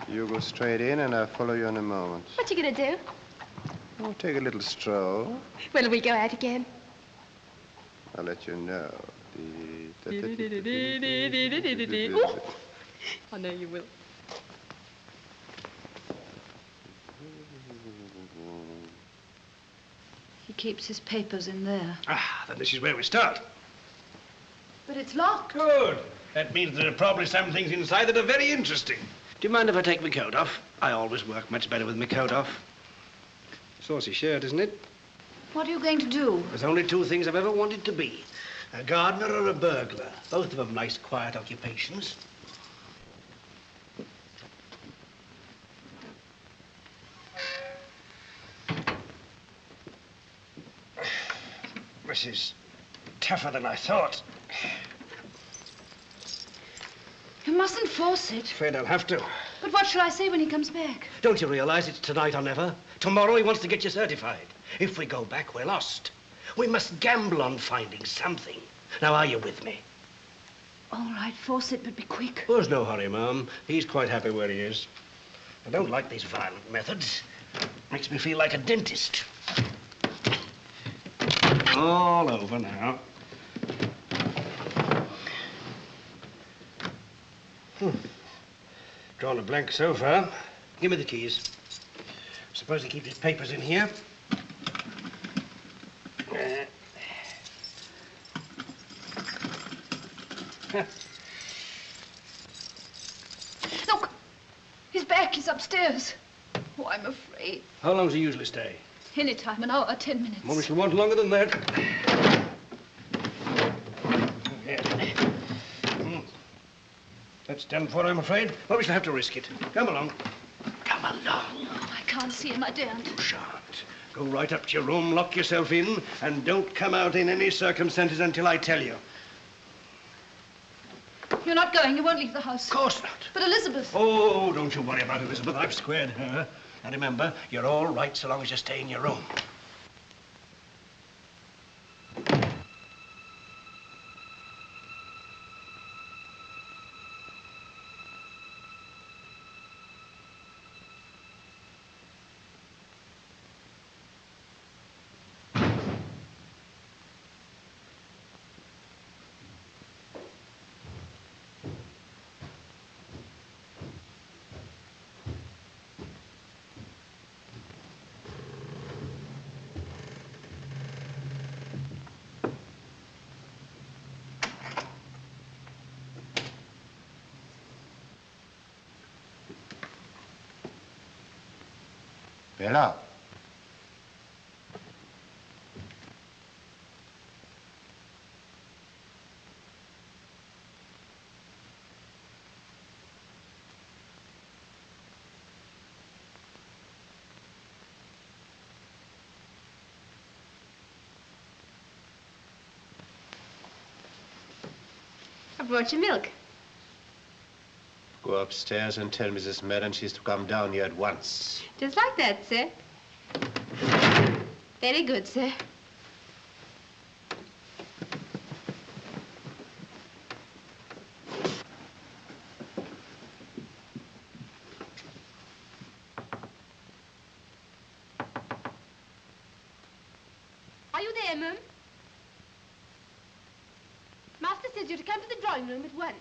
You go straight in and I'll follow you in a moment. What you gonna do? We'll take a little stroll. When'll we go out again? I'll let you know. Oh, I know you will. He keeps his papers in there. Ah, then this is where we start. But it's locked. Good. That means there are probably some things inside that are very interesting. Do you mind if I take my coat off? I always work much better with my coat off. Saucy shirt, isn't it? What are you going to do? There's only 2 things I've ever wanted to be. A gardener or a burglar. Both of them nice, quiet occupations. This is tougher than I thought. You mustn't force it. Afraid I'll have to. But what shall I say when he comes back? Don't you realize it's tonight or never? Tomorrow he wants to get you certified. If we go back, we're lost. We must gamble on finding something. Now, are you with me? All right, Fawcett, but be quick. There's no hurry, Mum. He's quite happy where he is. I don't like these violent methods. Makes me feel like a dentist. All over now. Drawn a blank so far. Give me the keys. Suppose he keeps his papers in here. Look! He's back. He's upstairs. Oh, I'm afraid. How long does he usually stay? Any time, an hour, 10 minutes. Well, we shall want longer than that. That's done for, I'm afraid. Well, we shall have to risk it. Come along. Come along. Oh, I can't see him. I daren't. You shan't. Go right up to your room, lock yourself in, and don't come out in any circumstances until I tell you. You're not going. You won't leave the house. Of course not. But Elizabeth... Oh, don't you worry about Elizabeth. I've squared her. And remember, you're all right so long as you stay in your room. Bella. I brought you milk. Go upstairs and tell Mrs. Mallen she's to come down here at once. Just like that, sir. Very good, sir. Are you there, Mum? Master says you're to come to the drawing room at once.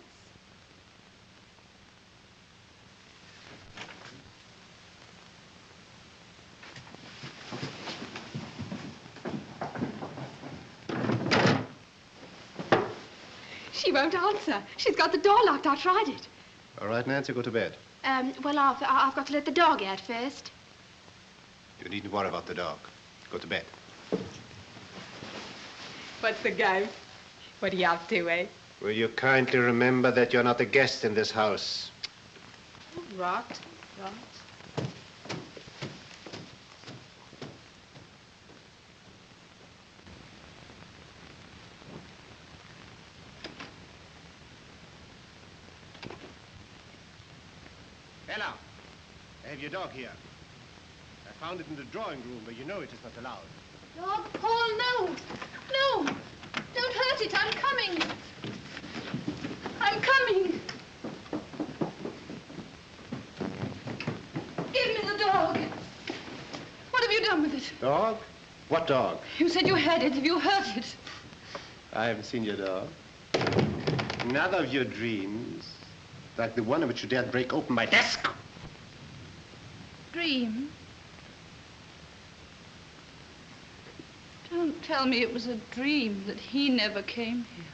She won't answer. She's got the door locked. I tried it. All right, Nancy, go to bed. Well, I've got to let the dog out first. You needn't worry about the dog. Go to bed. What's the game? What are you up to, eh? Will you kindly remember that you're not a guest in this house? Right. Bella, I have your dog here. I found it in the drawing room, but you know it is not allowed. Dog, Paul, no! No! Don't hurt it. I'm coming. I'm coming. Give me the dog. What have you done with it? Dog? What dog? You said you had it. Have you hurt it? I haven't seen your dog. Another of your dreams, like the one in which you dared break open my desk. Dream? Don't tell me it was a dream that he never came here.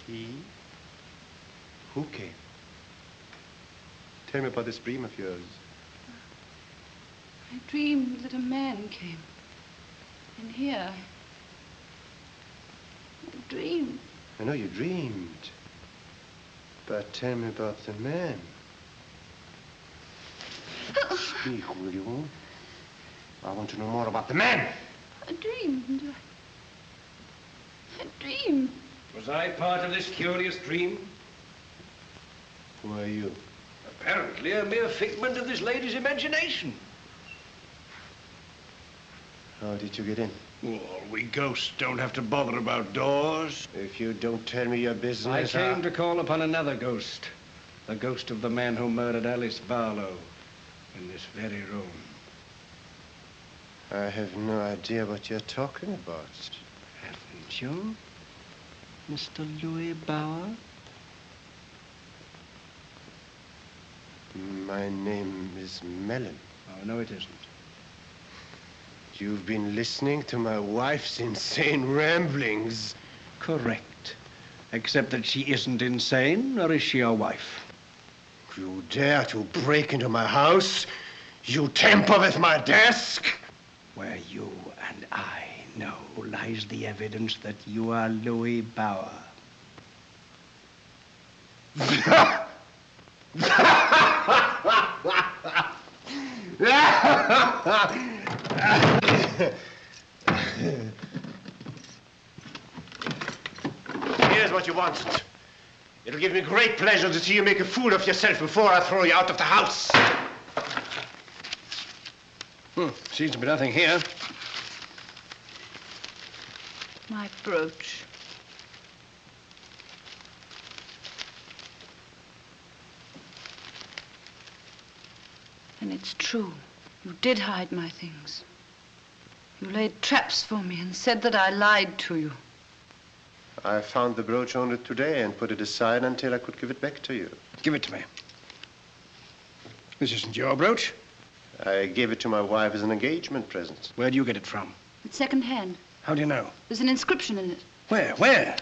He? Who came? Tell me about this dream of yours. I dreamed that a man came in here. I dreamed. I know you dreamed. But tell me about the man. Speak, will you? I want to know more about the man. I dreamed. I dreamed. Was I part of this curious dream? Who are you? Apparently a mere figment of this lady's imagination. How did you get in? Well, we ghosts don't have to bother about doors. If you don't tell me your business, I came to call upon another ghost. The ghost of the man who murdered Alice Barlow in this very room. I have no idea what you're talking about. Haven't you, Mr. Louis Bauer? My name is Mallen. Oh, no, it isn't. You've been listening to my wife's insane ramblings. Correct. Except that she isn't insane, or is she your wife? You dare to break into my house? You tamper with my desk? Where you and I know lies the evidence that you are Louis Bauer. Here's what you wanted. It'll give me great pleasure to see you make a fool of yourself before I throw you out of the house. Seems to be nothing here. My brooch. And it's true. You did hide my things. You laid traps for me and said that I lied to you. I found the brooch only today and put it aside until I could give it back to you. Give it to me. This isn't your brooch. I gave it to my wife as an engagement present. Where'd you get it from? It's second-hand. How do you know? There's an inscription in it. Where? Where?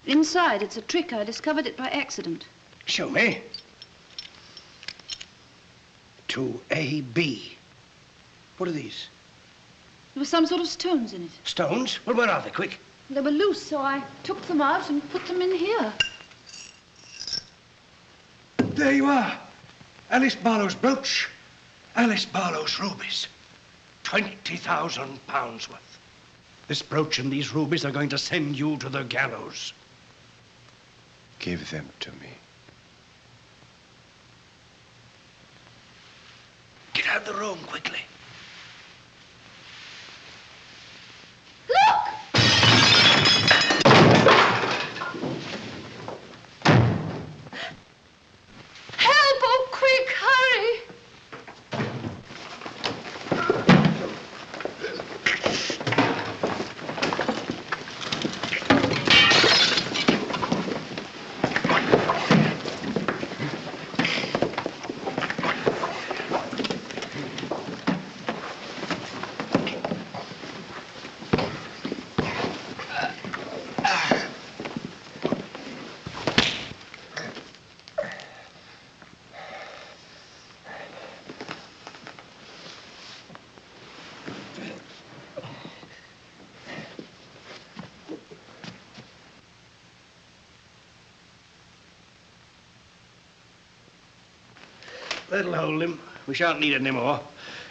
Inside. It's a trick. I discovered it by accident. Show me. To A.B. What are these? There were some sort of stones in it. Stones? Well, where are they? Quick. They were loose, so I took them out and put them in here. There you are. Alice Barlow's brooch. Alice Barlow's rubies. £20,000 worth. This brooch and these rubies are going to send you to the gallows. Give them to me. Get out of the room quickly. Look! Help! Oh, quick, hurry! That'll hold him. We shan't need it anymore.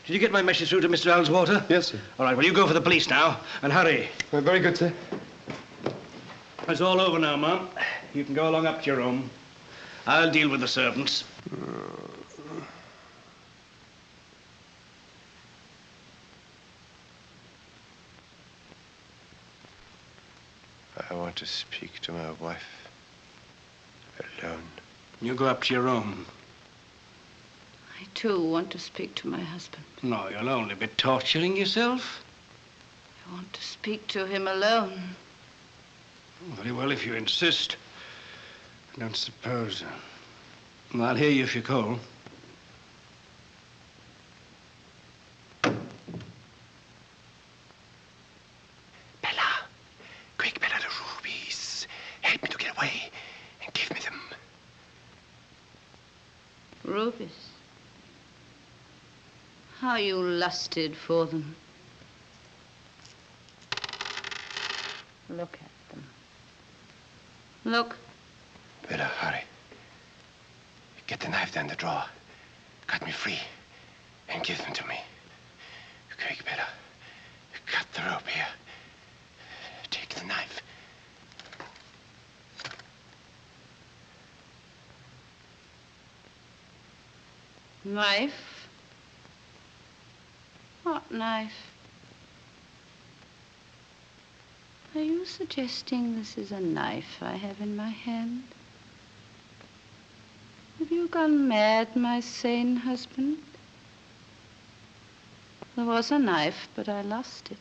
Did you get my message through to Mr. Alswater? Yes, sir. All right, well, you go for the police now, and hurry. Very good, sir. It's all over now, Mum. You can go along up to your room. I'll deal with the servants. I want to speak to my wife alone. You go up to your room. I, too, want to speak to my husband. No, you'll only be torturing yourself. I want to speak to him alone. Very well, if you insist. I don't suppose. I'll hear you if you call. Bella! Quick, Bella, the rubies. Help me to get away and give me them. Rubies. How you lusted for them. Look at them. Look. Bella, hurry. Get the knife down the drawer. Cut me free and give them to me. Quick, Bella. Cut the rope here. Take the knife. Knife? What knife? Are you suggesting this is a knife I have in my hand? Have you gone mad, my sane husband? There was a knife, but I lost it.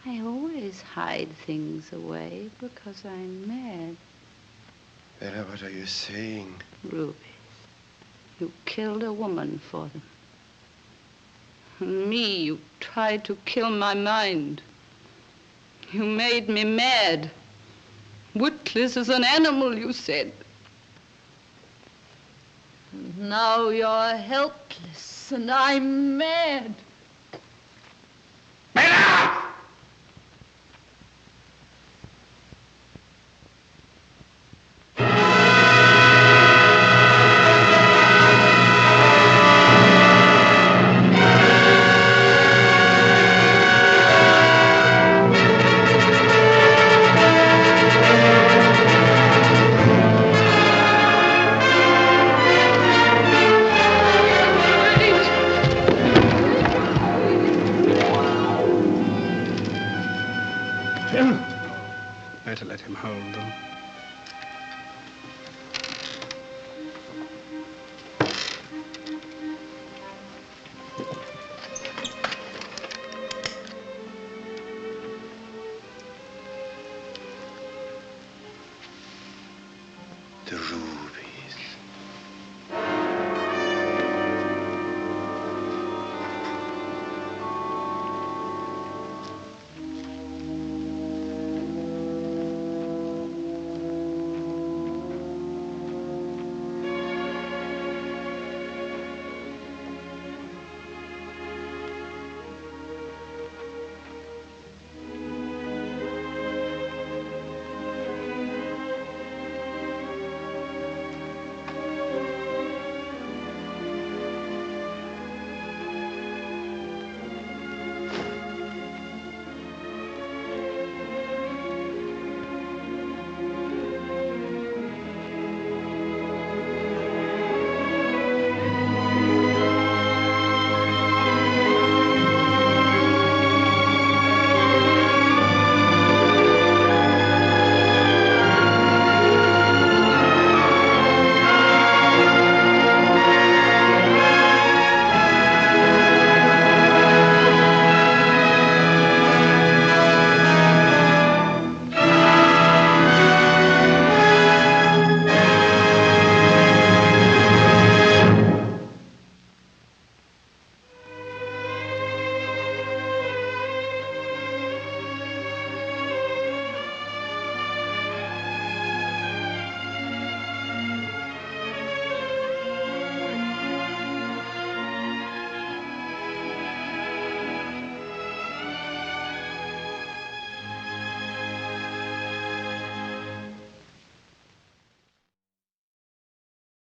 I always hide things away because I'm mad. Bella, what are you saying? Rubies. You killed a woman for them. And me, you tried to kill my mind. You made me mad. Witless as an animal, you said. And now you're helpless, and I'm mad. Bella! Better let him hold them.